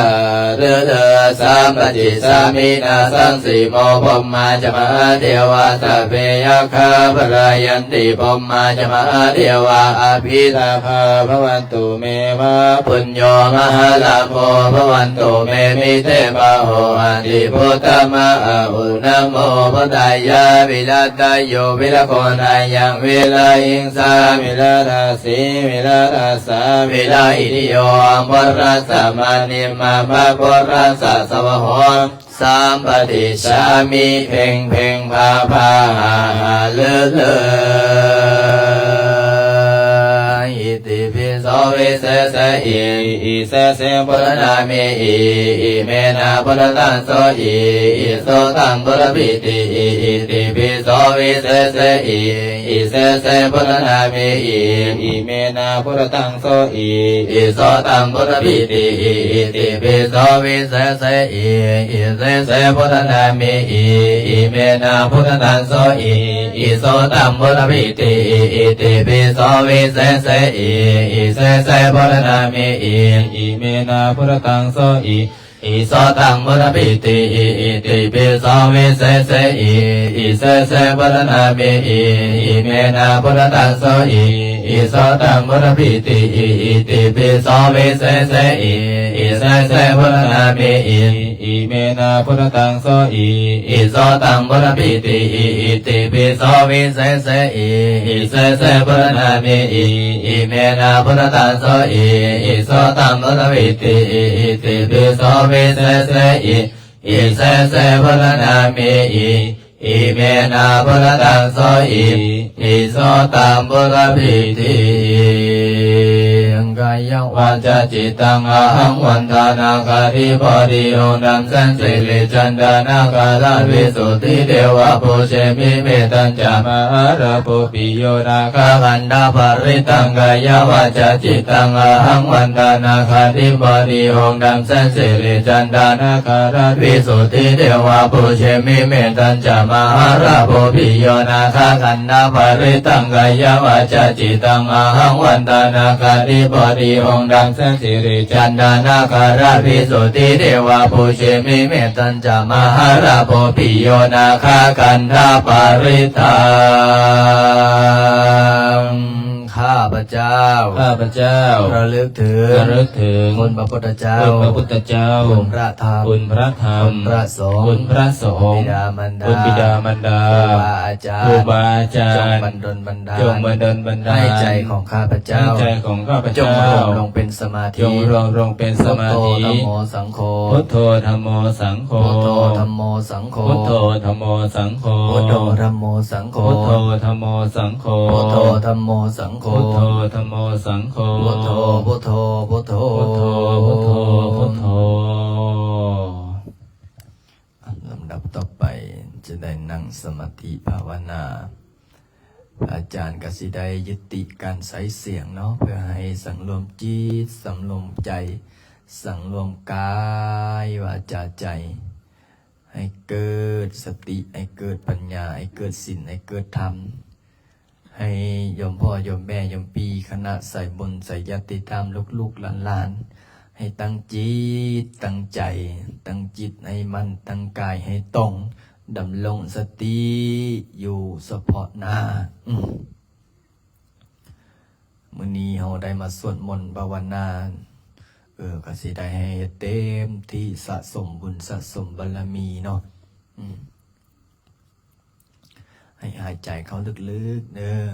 เรือเธอสามจิตสามินาสังสีโมพมมาจะมาเทวาสัพเพยคาปรายันติพมมาจะมาเทวาอภิธาภาพวันตุเมมะปุญโยมหาลาโภพวันตุเมมิเทปะโหติพุทธมะอุณโมพุทธายะวิลาตโยวิลโคนายังวิลาอิงสาวิลาทัสสีวิลาทัสสาวิลาอิติโยพุทธัสสะมานิมามาพุทธัสสะสวะโหสามปฏิชามิเพ่งเพ่งพาพาเลือเลออิติปิโสวิเศษอิเสเสพุทธนามิอิเมนะพุทธตังโสอิโสตังพุทธปิติอิติปิโสวิเศษอิเสเสพุทธนามิอิเมนะพุทธตังโสอิโสตังพุทธปิติอิติปิโสวิเศษอิเสเสพุทธนามิอิเมนะพุทธตังโสอิโสตังพุทธปิติอิติปิโสวิเศษอิเสเสพุทธนามิอิเมนะพุทธตังโสอิโสตังพุทธปิติอิติปิโสวิเศษอิเสเสพุทธนามิอิเมนะพุทธตังโสอิโสตังพุทธปิติอิติปิโสวิเศษอิเสเสพุทธนามิอิเมนะพุทธตังโสอิโสตังพุทธปิติอิติปิโสวิเศษอิเสเสพุทธนามิอิเมนะพุทธตังโสอิโสตังพุทธปิติอิติปิโสวิเศษอิเสเสพุทธนามิอิเมนะพุทธตังโสอิโสตังพุทธปิติกายังวาจาจิตตังอาหังวันทานาคาธิปฏิโอนังสันสิริจันดานาคาลาวิสุทธิเทวะภูเชมิเมตัญจามหาราภูปิโยนาคาขันธาภริตังกายวาจาจิตตังอาหังวันทานาคาธิปฏิโอนังสันสิริจันดานาคาลาวิสุทธิเทวะภูเชมิเมตัญจามหาราภูปิโยนาคาขันธาภริตังกายวาจาจิตตังอาหังวันทานาคาธิปฏิองค์ดังแสนสิริจันดานาคาราภิสุทธิเทวะภูเชมิเมตัญจามหาราโพปิโยนาคากันธาปาริตังข้าพเจ้าระลึกถึงคุณพระพุทธเจ้าคุณพระธรรมคุณพระสงฆ์บิดามารดาครูบาอาจารย์จงบันดลบันดาลให้ใจของข้าพเจ้าจงรวมลงเป็นสมาธิพุทโธธัมโมสังโฆพุทโธธัมโมสังโฆพุทโธธัมโมสังโฆพุทโธธัมโมสังโฆพุทโธธัมโมสังโฆพุทโธธัมโมสังโฆพุทโธธัมโมสังโฆพุทโธพุทโธพุทโธพุทโธพุทโธลำดับต่อไปจะได้นั่งสมาธิภาวนาอาจารย์ก็สิได้ยุติการใช้เสียงเนาะเพื่อให้สังรวมจิตสังรวมใจสังรวมกายวาจาใจให้เกิดสติให้เกิดปัญญาให้เกิดศีลให้เกิดธรรมให้โยมพ่อโยมแม่โยมปีคณะใส่บุญใส่ญาติธรรมลูกหลานให้ตั้งจิตตั้งใจตั้งจิตให้มั่นตั้งกายให้ตรงดำรงสติอยู่เฉพาะหน้า มื้อนี้เฮาได้มาสวดมนต์ภาวนาก็สิได้ให้เต็มที่สะสมบุญสะสมบารมีเนาะให้หายใจเข้าลึกๆเด้อ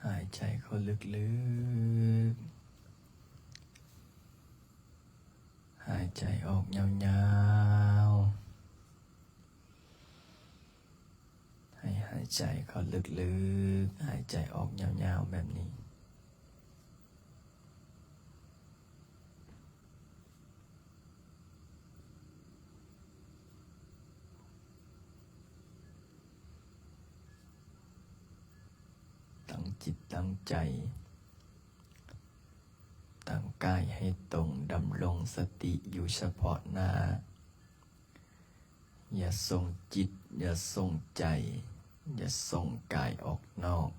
หายใจเข้าลึกๆหายใจออกยาวๆ หายใจเข้าลึกๆหายใจออกยาวๆแบบนี้ตั้งจิตตั้งใจตั้งกายให้ตรงดำรงสติอยู่เฉพาะหน้าอย่าส่งจิตอย่าส่งใจอย่าส่งกายออกนอก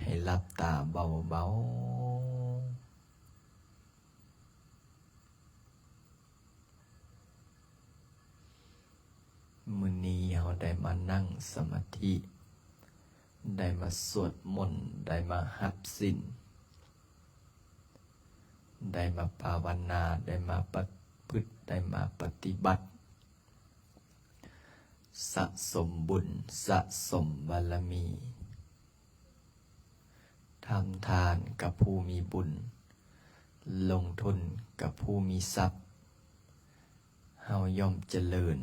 ให้หลับตาเบาๆมื้อนี้เราได้มานั่งสมาธิได้มาสวดมนต์ได้มาหัดศีลได้มาภาวนาได้มาปฏิได้มาปฏิบัติสะสมบุญสะสมบารมีทำทานกับผู้มีบุญลงทุนกับผู้มีทรัพย์เฮาย่อมเจริญ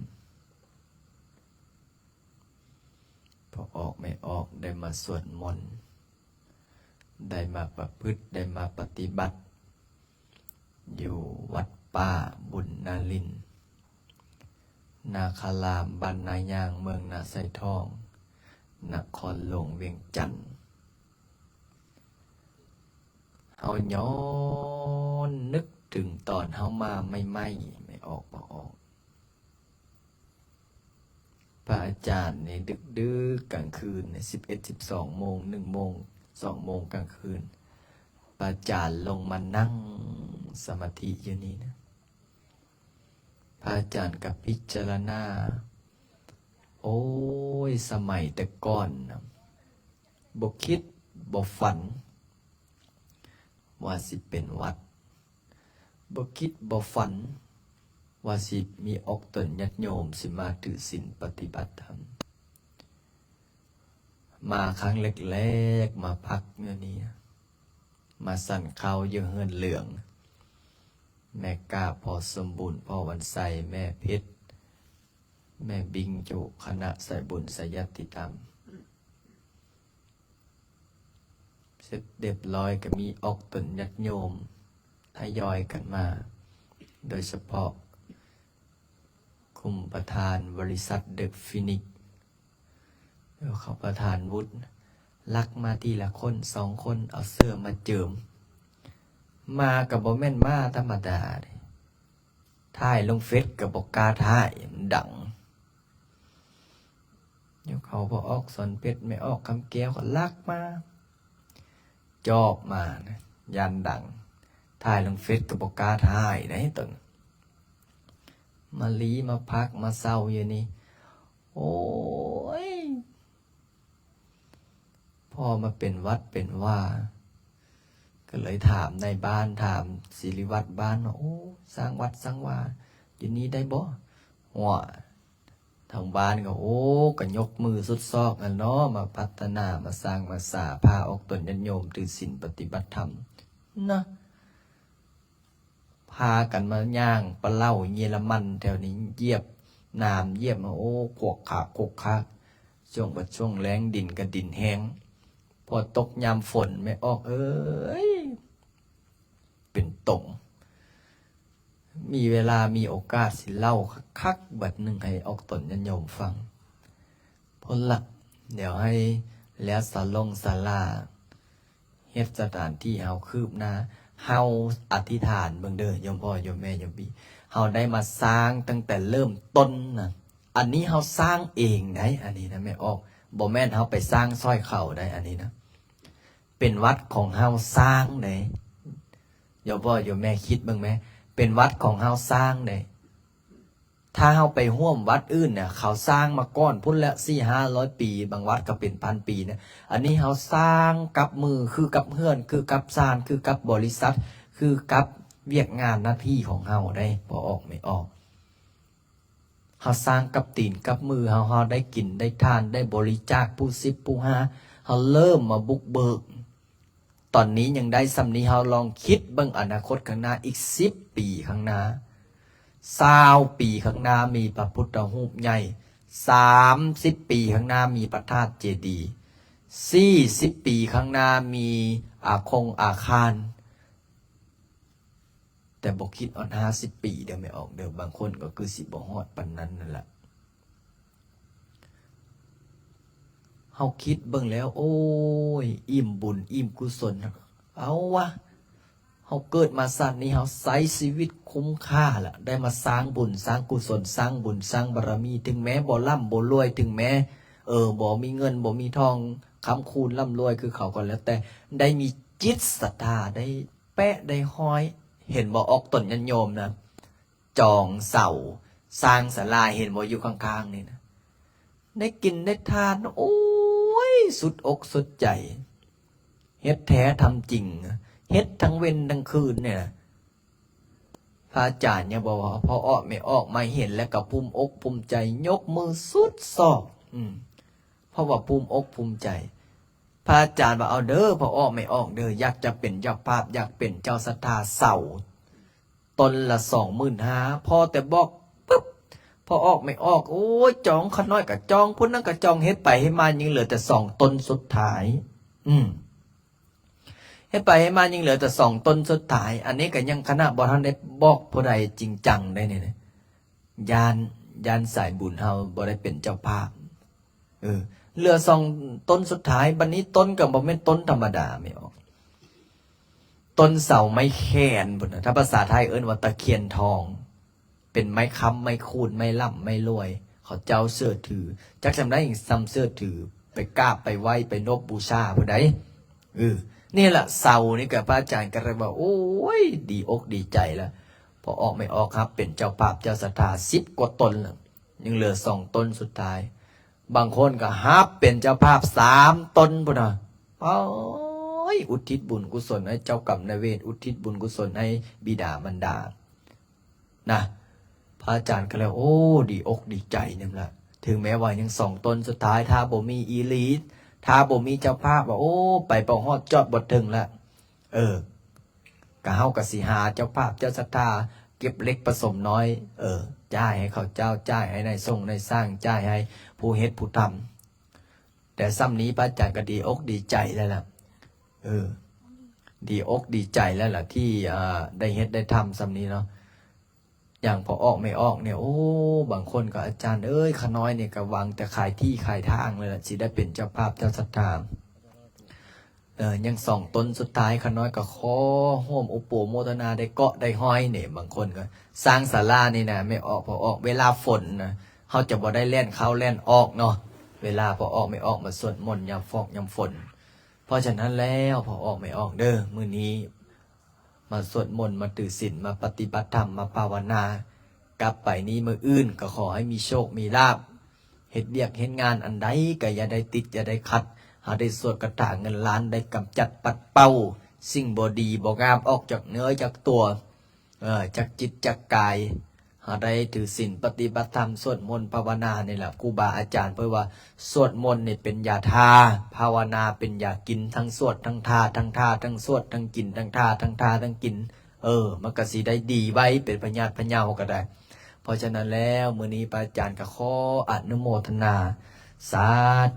พอออกไม่ออกได้มาสวดมนต์ได้มาประพฤติได้มาปฏิบัติอยู่วัดป่าบุญนาลินนาคารามบ้านนายางเมืองนาไซทองนครหลวงเวียงจันทน์เฮาย้อนนึกถึงตอนเฮามาไม่ออกบ่ออกพระอาจารย์ในดึกกลางคืนใน11-12 โมง1 โมง 2 โมงกลางคืนพระอาจารย์ลงมานั่งสมาธิอยู่นี่นะพระอาจารย์กับพิจารณาโอ้ยสมัยแต่ก่อนนะบ่คิดบ่ฝันว่าสิเป็นวัดบ่คิดบ่ฝันว่าสิมีออกตนญาติโยมสิมาถือศีลปฏิบัติธรรมมาครั้งแรกๆมาพักอยู่นี่มาสั่นข้าวเยอะเฮือนเหลืองแม่กาพอสมบูรณ์พ่อวันใสแม่เพชรแม่บิงโจคณะใส่บุญสยติธรรมเสร็จเรียบร้อยก็มีออกตนญาติโยมทยอยกันมาโดยเฉพาะคุมประธานบริษัทเดอะฟินิกซ์เขาประธานวุฒิลักมาทีละคน2 คนเอาเสื้อมาเจิมมากับบ่แม่นมาธรรมดาถ่ายลงเฟซกับบ่กล้าถ่ายมันดังเดี๋ยวเขาบ่ออกสอนเพชรไม่ออกคำแก้วก็ลักมาจอบมานะยันดังถ่ายลงเฟซกับบ่กล้าถ่ายได้ตนมาลีมาพักมาเศร้าอยู่นี่โอ้ยพอมาเป็นวัดเป็นว่าก็เลยถามในบ้านถามศิริวัตรบ้านว่าโอ้สร้างวัดสร้างว่าอยู่นี้ได้บ่ว่าทางบ้านก็โอ้ก็ยกมือสุดซอกกันเนาะมาพัฒนามาสร้างมาสาพาออกตนญาติโยมถือศีลปฏิบัติธรรมนะพากันมาย่างปลาเล่าเยอรมันแถวนี้เยียบน้ำเยียบมาโอ้ขวกขาขกคักช่วงแล้งดินกับดินแห้งพอตกยามฝนไม่ออกเอ้ยเป็นตงมีเวลามีโอกาสสิเล่าคักๆบัดหนึ่งให้ออกตนญาติโยมฟังพนละเดี๋ยวให้แล้วศาลาเฮ็ดสถานที่เฮาคืบหน้าเฮาอธิษฐานเบิ่งเด้อโยมพ่อโยมแม่โยมพี่เฮาได้มาสร้างตั้งแต่เริ่มต้นนะอันนี้เฮาสร้างเองได้อันนี้นะไม่ออกบ่แม่นเฮาไปสร้างสร้อยเข่าได้อันนี้นะเป็นวัดของเฮาสร้างได้โยมพ่อโยมแม่คิดเบิ่งไหมเป็นวัดของเฮาสร้างได้ถ้าเฮาไปร่วมวัดอื่นเนี่ยเขาสร้างมาก่อนพุ่นละ400-500 ปีบางวัดก็เป็น1,000 ปีเนี่ยอันนี้เฮาสร้างกับมือคือกับเฮือนคือกับศาลคือกับบริษัทคือกับเวียกงานหน้าที่ของเฮาได้บ่ออกไม่ออกเฮาสร้างกับตีนกับมือเฮาได้กินได้ทานได้บริจาคผู้สิบผู้ห้าเฮาเริ่มมาบุกเบิกตอนนี้ยังได้ซ้ำนี้เฮาลองคิดเบิ่งอนาคตข้างหน้าอีก10 ปีข้างหน้า20 ปีข้างหน้ามีพระพุทธรูปใหญ่ 30 ปีข้างหน้ามีพระธาตุเจดีย์40 ปีข้างหน้ามีอาคารแต่บอกคิดอ่อน50 ปีเดี๋ยวไม่ออกเดี๋ยวบางคนก็คือสิบ่ฮอดปานนั้นนั่นแหละเฮาคิดเบิ่งแล้วโอ้ยอิ่มบุญอิ่มกุศลเอาวะเฮาเกิดมาชาตินี้เฮาใช้ชีวิตคุ้มค่าล่ะได้มาสร้างบุญสร้างกุศลสร้างบุญสร้างบารมีถึงแม้บ่ร่ำบ่รวยถึงแม้บ่มีเงินบ่มีทองคำคูณร่ำรวยคือเขาก็แล้วแต่ได้มีจิตศรัทธาได้แปะได้ห้อยเห็นบ่ออกต้นยันโยมนะจองเสาสร้างศาลาเห็นบ่อยู่ข้างๆนี่นะได้กินได้ทานโอ้ยสุดอกสุดใจเฮ็ดแท้ทำจริงเฮ็ดทั้งเว้นทั้งคืนเนี่ยพระอาจารย์เนี่ยบอกว่าพอออกไม่ออกมาเห็นแล้วก็ภูมิอกภูมิใจยกมือสุดศอกเพราะว่าภูมิอกภูมิใจพระอาจารย์ว่าเอาเด้อพอออกไม่ออกเด้ออยากจะเป็นเจ้าภาพอยากเป็นเจ้าศรัทธาเสาตนละ25,000พอแต่บอกปุ๊บพอออกไม่ออกโอ้ยจองขน้อยกับจองพุ่นนั่นกับจองเฮ็ดไปให้มายังเหลือแต่2 ตนสุดท้ายให้ไปให้มายังเหลือแต่2 ตนสุดท้ายอันนี้ก็ยังคณะบ่ทันได้บอกผู้ใดจริงจังได้เนี่ยยานสายบุญเฮาบ่ได้เป็นเจ้าภาพเหลือ2 ต้นสุดท้ายบัดนี้ต้นก็บ่แม่นต้นธรรมดาไม่ออกต้นเสาไม้แคนพุ่นน่ะถ้าภาษาไทยเอิ้นว่าตะเคียนทองเป็นไม้ค้ำไม้คูนไม้ล่ำไม้รวยเขาเจ้าเสื้อถือจักจำได้อีกซ้ำเสื้อถือไปกราบไปไหว้ไปนบบูชาผู้ใดนี่แหละเสานี่กับพระอาจารย์ก็เลยบอกโอ้ยดีอกดีใจแล้วพอออกไม่ออกครับเป็นเจ้าภาพเจ้าศรัทธา10 กว่าตนแล้วยังเหลือ2 ตนสุดท้ายบางคนก็ฮับเป็นเจ้าภาพ3 ตนพุ่นน่ะโอ้ยอุทิศบุญกุศลให้เจ้ากรรมนายเวรอุทิศบุญกุศลให้บิดามารดานะพระอาจารย์ก็เลยโอ้ดีอกดีใจเนี่ยละถึงแม้ว่ายัง2 ตนสุดท้ายถ้าบ่มีอีลีทถ้าบ่มีเจ้าภาพว่าโอ้ไปเป่าฮอดจอดบ่ถึงละก็เฮาก็สิหาเจ้าภาพเจ้าศรัทธาเก็บเล็กผสมน้อยจ่ายให้เขาเจ้าจ่ายให้นายส่งนายสร้างจ่ายให้ผู้เฮ็ดผู้ทำแต่ซ้ำนี้พระอาจารย์ก็ดีอกดีใจแล้วล่ะดีอกดีใจแล้วล่ะที่ได้เฮ็ดได้ทำซ้ำนี้เนาะอย่างพอออกไม่ออกเนี่ยโอ้บางคนก็อาจารย์ขน้อยเนี่ยก็วางแต่ขายที่ขายทางเลยล่ะสิได้เป็นเจ้าภาพเจ้าศรัทธายัง2 ตนสุดท้ายขน้อยก็ขอร่วมอุปโมทนาได้เกาะได้ห้อยเนี่ยบางคนก็สร้างศาลานี่นะไม่ออกพอออกเวลาฝนนะเขาจะบ่ได้เล่นเข้าเล่นออกเนาะเวลาพอออกไม่ออกมาสวดมนต์ยามฟอกยามฝนเพราะฉะนั้นแล้วพอออกไม่ออกเด้อมื้อนี้มาสวดมนต์มาถือศีลมาปฏิบัติธรรมมาภาวนากลับไปนี้มื้ออื่นก็ขอให้มีโชคมีลาภเฮ็ดเวียกเฮ็ดงานอันใดก็อย่าได้ติดอย่าได้ขัดหาได้สวดกระถางเงินล้านได้กำจัดปัดเป่าสิ่งบ่ดีบ่งามออกจากเนื้อจากตัวจากจิตจากกายหาได้ถือศีลปฏิบัติธรรมสวดมนต์ภาวนานี่แหละครูบาอาจารย์เพิ่นว่าสวดมนต์นี่เป็นยาทาภาวนาเป็นยากินทั้งสวดทั้งทาทั้งทาทั้งสวดทั้งกินทั้งทาทั้งทาทั้งกินมันก็สิได้ดีไว้เป็นพญาติพญาก็ได้เพราะฉะนั้นแล้วมื้อนี้พระอาจารย์ก็ขออนุโมทนาสา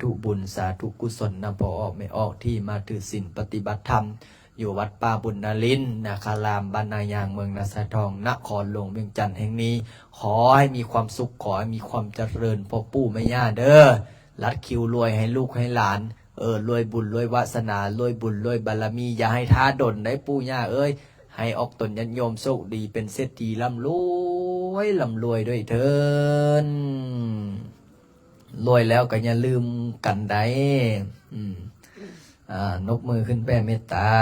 ธุบุญสาธุกุศลนำพอออกไม่ออกที่มาถือศีลปฏิบัติธรรมอยู่วัดป่าบุญนรินทร์นาคารามบ้านนายางเมืองนาสายทองนครหลวงเวียงจันทร์แห่งนี้ขอให้มีความสุขขอให้มีความเจริญพ่อปู่แม่ย่าเด้อลัดคิวรวยให้ลูกให้หลานรวยบุญรวยวาสนารวยบุญรวยบารมีอย่าให้ท้าดนได้ปู่ย่าให้ออกตนญาติโยมโชคดีเป็นเศรษฐีร่ำรวยด้วยเถิดรวยแล้วก็อย่าลืมกันได้นกมือขึ้นแผ่เมตตา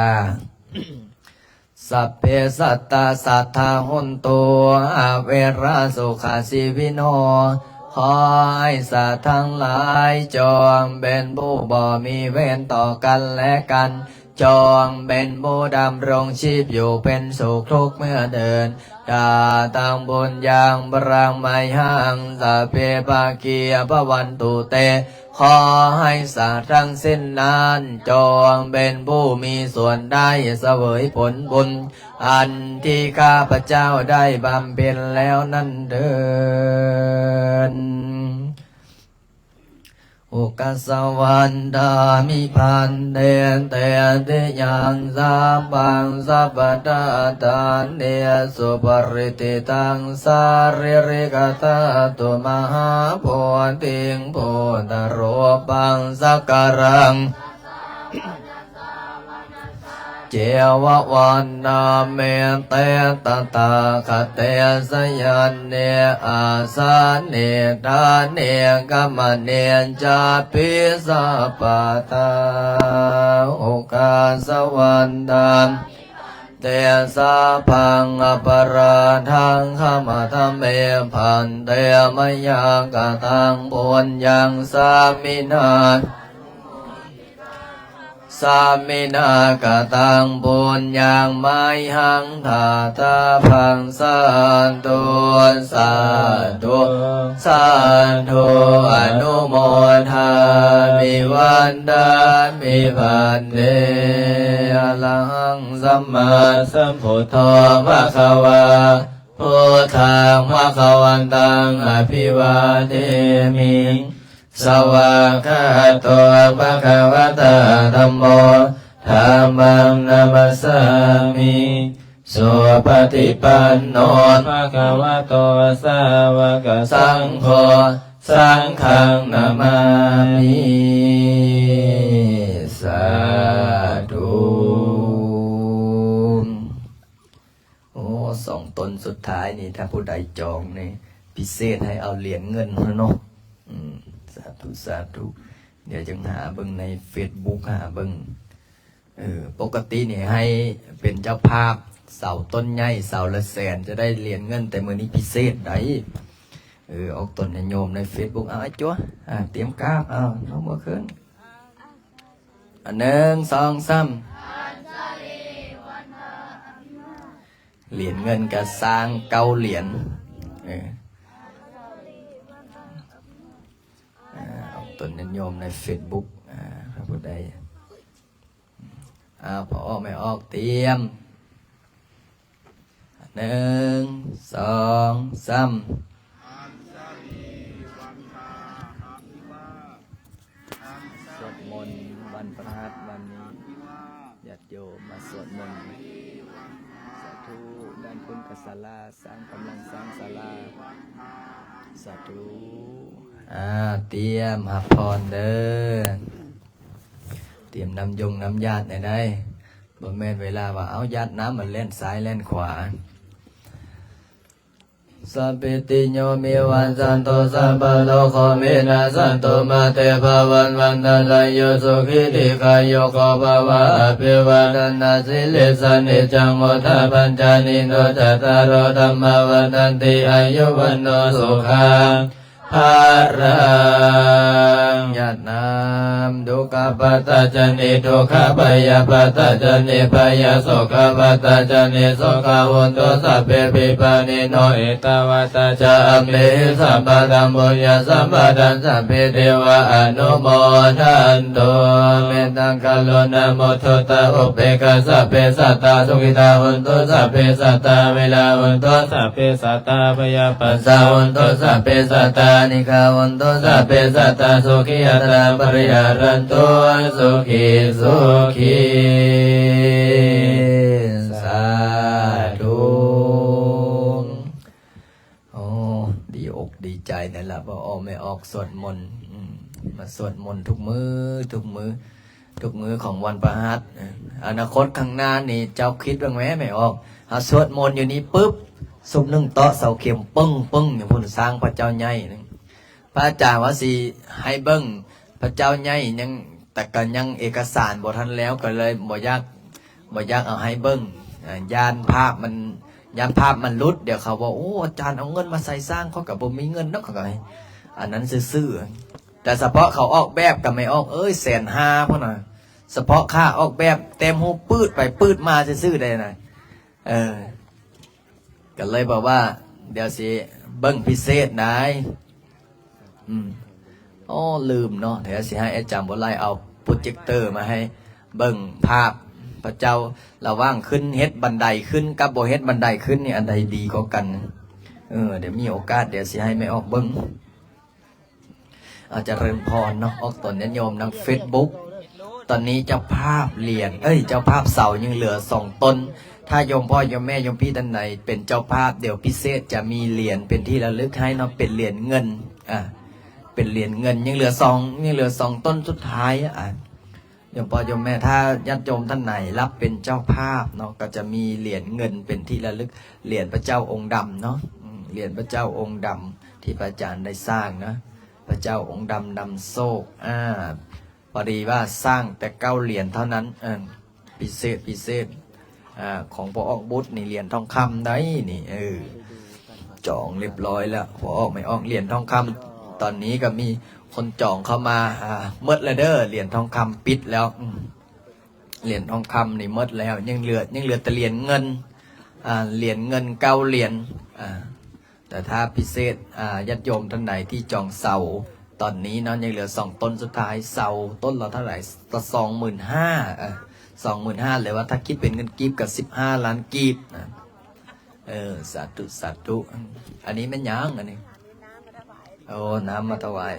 สัพเพสัตตาสัทธาหนโตอาเวราสุขาสิวิโนขอให้สัตว์ทั้งหลายจงเป็นผู้บ่มีเวรต่อกันและกันจงเป็นผู้ดำรงชีพอยู่เป็นสุขทุกเมื่อเดินกาตังบุญยังบรังไมหังสัพเพปากียภวันตุเตขอให้สัตว์ทั้งสิ้นนั้นจงเป็นผู้มีส่วนได้เสวยผลบุญอันที่ข้าพเจ้าได้บำเพ็ญแล้วนั่นเดิน อุกสวันดามิพันเตเตติยังสัพพังสัพพะตาเนสุปริติตังสาริริกตาตุมหาโพธิงโพธโรปังสักการังเจวะวันนาเมเตตตาคเตสยันเนอาสาเนดาเนกัมเนจาปิสัพพตาโอกาสวันดามเตสาพังอปราทังขมาธเมพันเตมยังกตังปุญญังสามินาสามินากตังปุญญังไมหังธาตาพังสันตุสาธุสาธุอนุโมทามิวันดามิพันเตอะระหังสัมมาสัมพุทโธภะคะวาพุทธังภะคะวันตังอภิวาเทมิสวากขาโตภะคะวะตาธัมโมธัมมังนัมสสามิสุปฏิปันโนภะคะวะโตสาวกสังโฆสังฆังนามามิสาธุโอ้สองตนสุดท้ายนี่ถ้าผู้ใดจองนี่พิเศษให้เอาเหรียญเงินเนาะสาธุสาธุเดี๋ยวจึงหาเบิ่งใน Facebook หาเบิ่งปกตินี่ให้เป็นเจ้าภาพเสาต้นใหญ่เสาละแสนจะได้เหรียญเงินแต่มื้อนี้พิเศษได้ออกตนให้โยมใน Facebook เอาไอ้จั๊วเตรียมกราบเอาน้องบ่ขึ้น1 2 3เหรียญเงินก็สร้าง9เหรียญตนโยมใน Facebook พระพุทธใดพอออกไม่ออกเตรียม1 2 3สวดมนต์วันพฤหัสวันนี้ญาติโยมมาสวดมนต์สาธุด้านคุณกศลาสร้างกำลังสร้างศาลาสาธุเตรียมหับพรเด้อเตรียมน้ำยงน้ำญาติได้บ่แม่นเวลาว่าเอาญาติน้ำมันเล่นซ้ายเล่นขวาสัพพิติโยมิวันสันโตสัพพะโลกวินาศสันโตมาเตภวันวันตรายโยสุขิติกายโยโกภวะอภิวาทนาสิลิสานิจังโมทาปัญจานิโนจัตตารโอธัมมาวันติอายุวันโนสุขังภารังญาตินามดุขปัตตาจนิทุกขปยปัตตาจนิปยโสขปัตตาจนิโสขวุนตุสัพเพปิปานิโนเอตวัตตาจามเลสัพพะธัมโมยสัมปทันสัพเพเทวะอนุโมทันตุเมตังกัลโลนะโมทุตตะอุเปกขสัพเพสัตตาสุขิตาหุนตุสัพเพสัตตาเวลาหุนตุสัพเพสัตตาปยปัสสะหุนตุสัพเพสัตตานิกาวันโตสัพเพสัตตาสุขีอัตตาปริหารันโตสุขีสุขีสาธุโอ้ดีอกดีใจนั่นแหละพอออกไม่ออกสวดมนต์มาสวดมนต์ทุกมื้อของวันพฤหัสอนาคตข้างหน้านี่เจ้าคิดบ้างไหมไม่ออกสวดมนต์อยู่นี่ปุ๊บสุบ1 โต๊ะเสาเข็มปึ้งอย่างพุ่นสร้างพระเจ้าใหญ่พระอาจารย์ว่าสิให้เบิ้งพระเจ้าใหญ่ยังแต่ก็ยังเอกสารบ่ทันแล้วก็เลยบ่อยากเอาให้เบิ้งยานภาพมันหลุดเดี๋ยวเขาบอกโอ้อาจารย์เอาเงินมาใส่สร้างเขากับบ่มีเงินเนาะเขาก็อันนั้นซื่อๆแต่เฉพาะเขาออกแบบก็ไม่ออก150,000พุ่นน่ะเฉพาะค่าออกแบบเต็มหูปืดไปปืดมาซื่อๆได้น่ะก็เลยบอกว่าเดี๋ยวสิเบิ้งพิเศษได้ลืมเนาะเดี๋ยวสิให้อาจารย์บุไลเอาโปรเจคเตอร์มาให้เบิ่งภาพพระเจ้าระว่างขึ้นเฮ็ดบันไดขึ้นกับบ่เฮ็ดบันไดขึ้นนี่อันใดดีกว่ากันเดี๋ยวมีโอกาสเดี๋ยวสิให้ไม่ออกเบิ่ง อาจจะเริญพรเนาะออกตนโยมทาง Facebook ตอนนี้เจ้าภาพเหรียญเจ้าภาพเสายังเหลือ2 ต้นถ้าโยมพ่อโยมแม่โยมพี่ท่านไหนเป็นเจ้าภาพเดี๋ยวพิเศษจะมีเหรียญเป็นที่ระลึกให้เนาะเป็นเหรียญเงินเป็นเหรียญเงินยังเหลือ2ต้นสุดท้ายโยมพ่อโยมแม่ถ้าญาติโยมท่านไหนรับเป็นเจ้าภาพเนาะก็จะมีเหรียญเงินเป็นที่ระลึกเหรียญพระเจ้าองค์ดำเนาะเหรียญพระเจ้าองค์ดำที่พระอาจารย์ได้สร้างนะพระเจ้าองค์ดำนำโชคพอดีว่าสร้างแต่9 เหรียญเท่านั้นพิเศษของพอออกบุตรนี่เหรียญทองคำได้นี่จองเรียบร้อยแล้วพอออกไม่ออกเหรียญทองคำตอนนี้ก็มีคนจองเข้ามาเมิดแล้วเด้อเหรียญทองคำปิดแล้วเหรียญทองคำนี่เมิดแล้วยังเหลือแต่เหรียญเงินเหรียญเงิน9 เหรียญแต่ถ้าพิเศษญาติโยมท่านไหนที่จองเสาตอนนี้เนาะยังเหลือ2 ต้นสุดท้ายเสาต้นละเท่าไหร่25,000เลยว่าถ้าคิดเป็นเงินกีบกับ15 ล้านกีบนะสาธุอันนี้มันยังอันนี้โอ้น้ำมาถวาย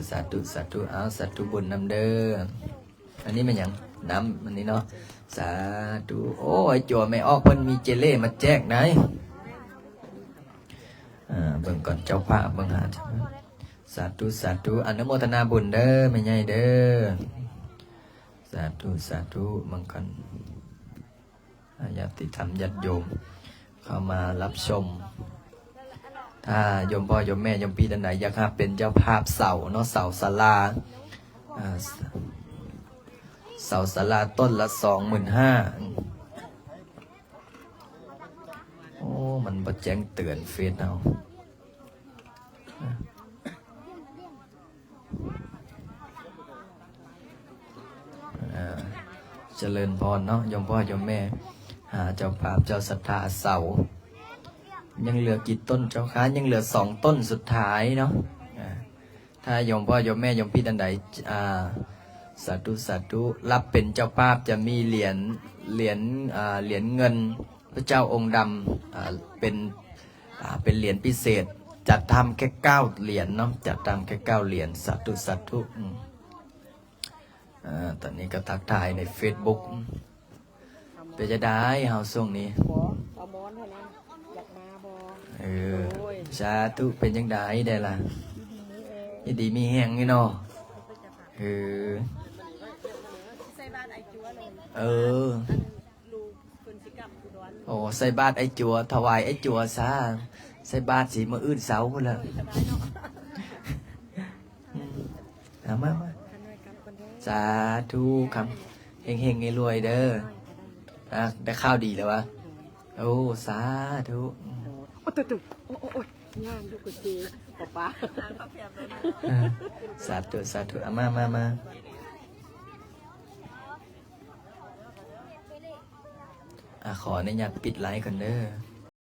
สาธุเอาสาธุบุญนำเด้ออันนี้มันยังน้ำอันนี้เนาะสาธุโอ้ยจั่วไม่ออกเพิ่นมีเจเล่มาแจกไหนเบิ่งก่อนเจ้าภาพเบิ่งหาสาธุอนุโมทนาบุญเด้อไม่ใหญ่เด้อสาธุมังคันญาติธรรมญาติโยมเข้ามารับชมถ้าโยมพ่อโยมแม่โยมพี่ท่านไหนอยากให้เป็นเจ้าภาพเสาเนาะเสาศาลาเสาศาลาต้นละ25,000โอ้มันบ่แจ้งเตือนเฟซเอาเจริญพรเนาะโยมพ่อโยมแม่เจ้าภาพเจ้าศรัทธาเสายังเหลือกี่ต้นเจ้าค้ายังเหลือ2 ต้นสุดท้ายเนาะถ้าโยมพ่อโยมแม่โยมพี่ท่านใดสาธุรับเป็นเจ้าภาพจะมีเหรียญเงินพระเจ้าองค์ดำเป็นเหรียญพิเศษจัดทำแค่9 เหรียญเนาะจัดทำแค่9 เหรียญสาธุตอนนี้ก็ทักทายใน Facebook เป็นจะได้เฮาส่งนี้สาธุเป็นยังได้ได้ล่ะยี่ดีมีแห้งนี่เนาะโอ้ใส่บาตรไอ้จัวถวายไอ้จัวซะใส่บาตรสีมื้ออื่นเสาร์พุ่นละมาสาธุคำเฮงๆรวยเด้อได้ข้าวดีแล้ววะโอ้สาธุโอ้ยงานลูกจีป้าสาธุมาขออนุญาตปิดไลฟ์ก่อนเด้อ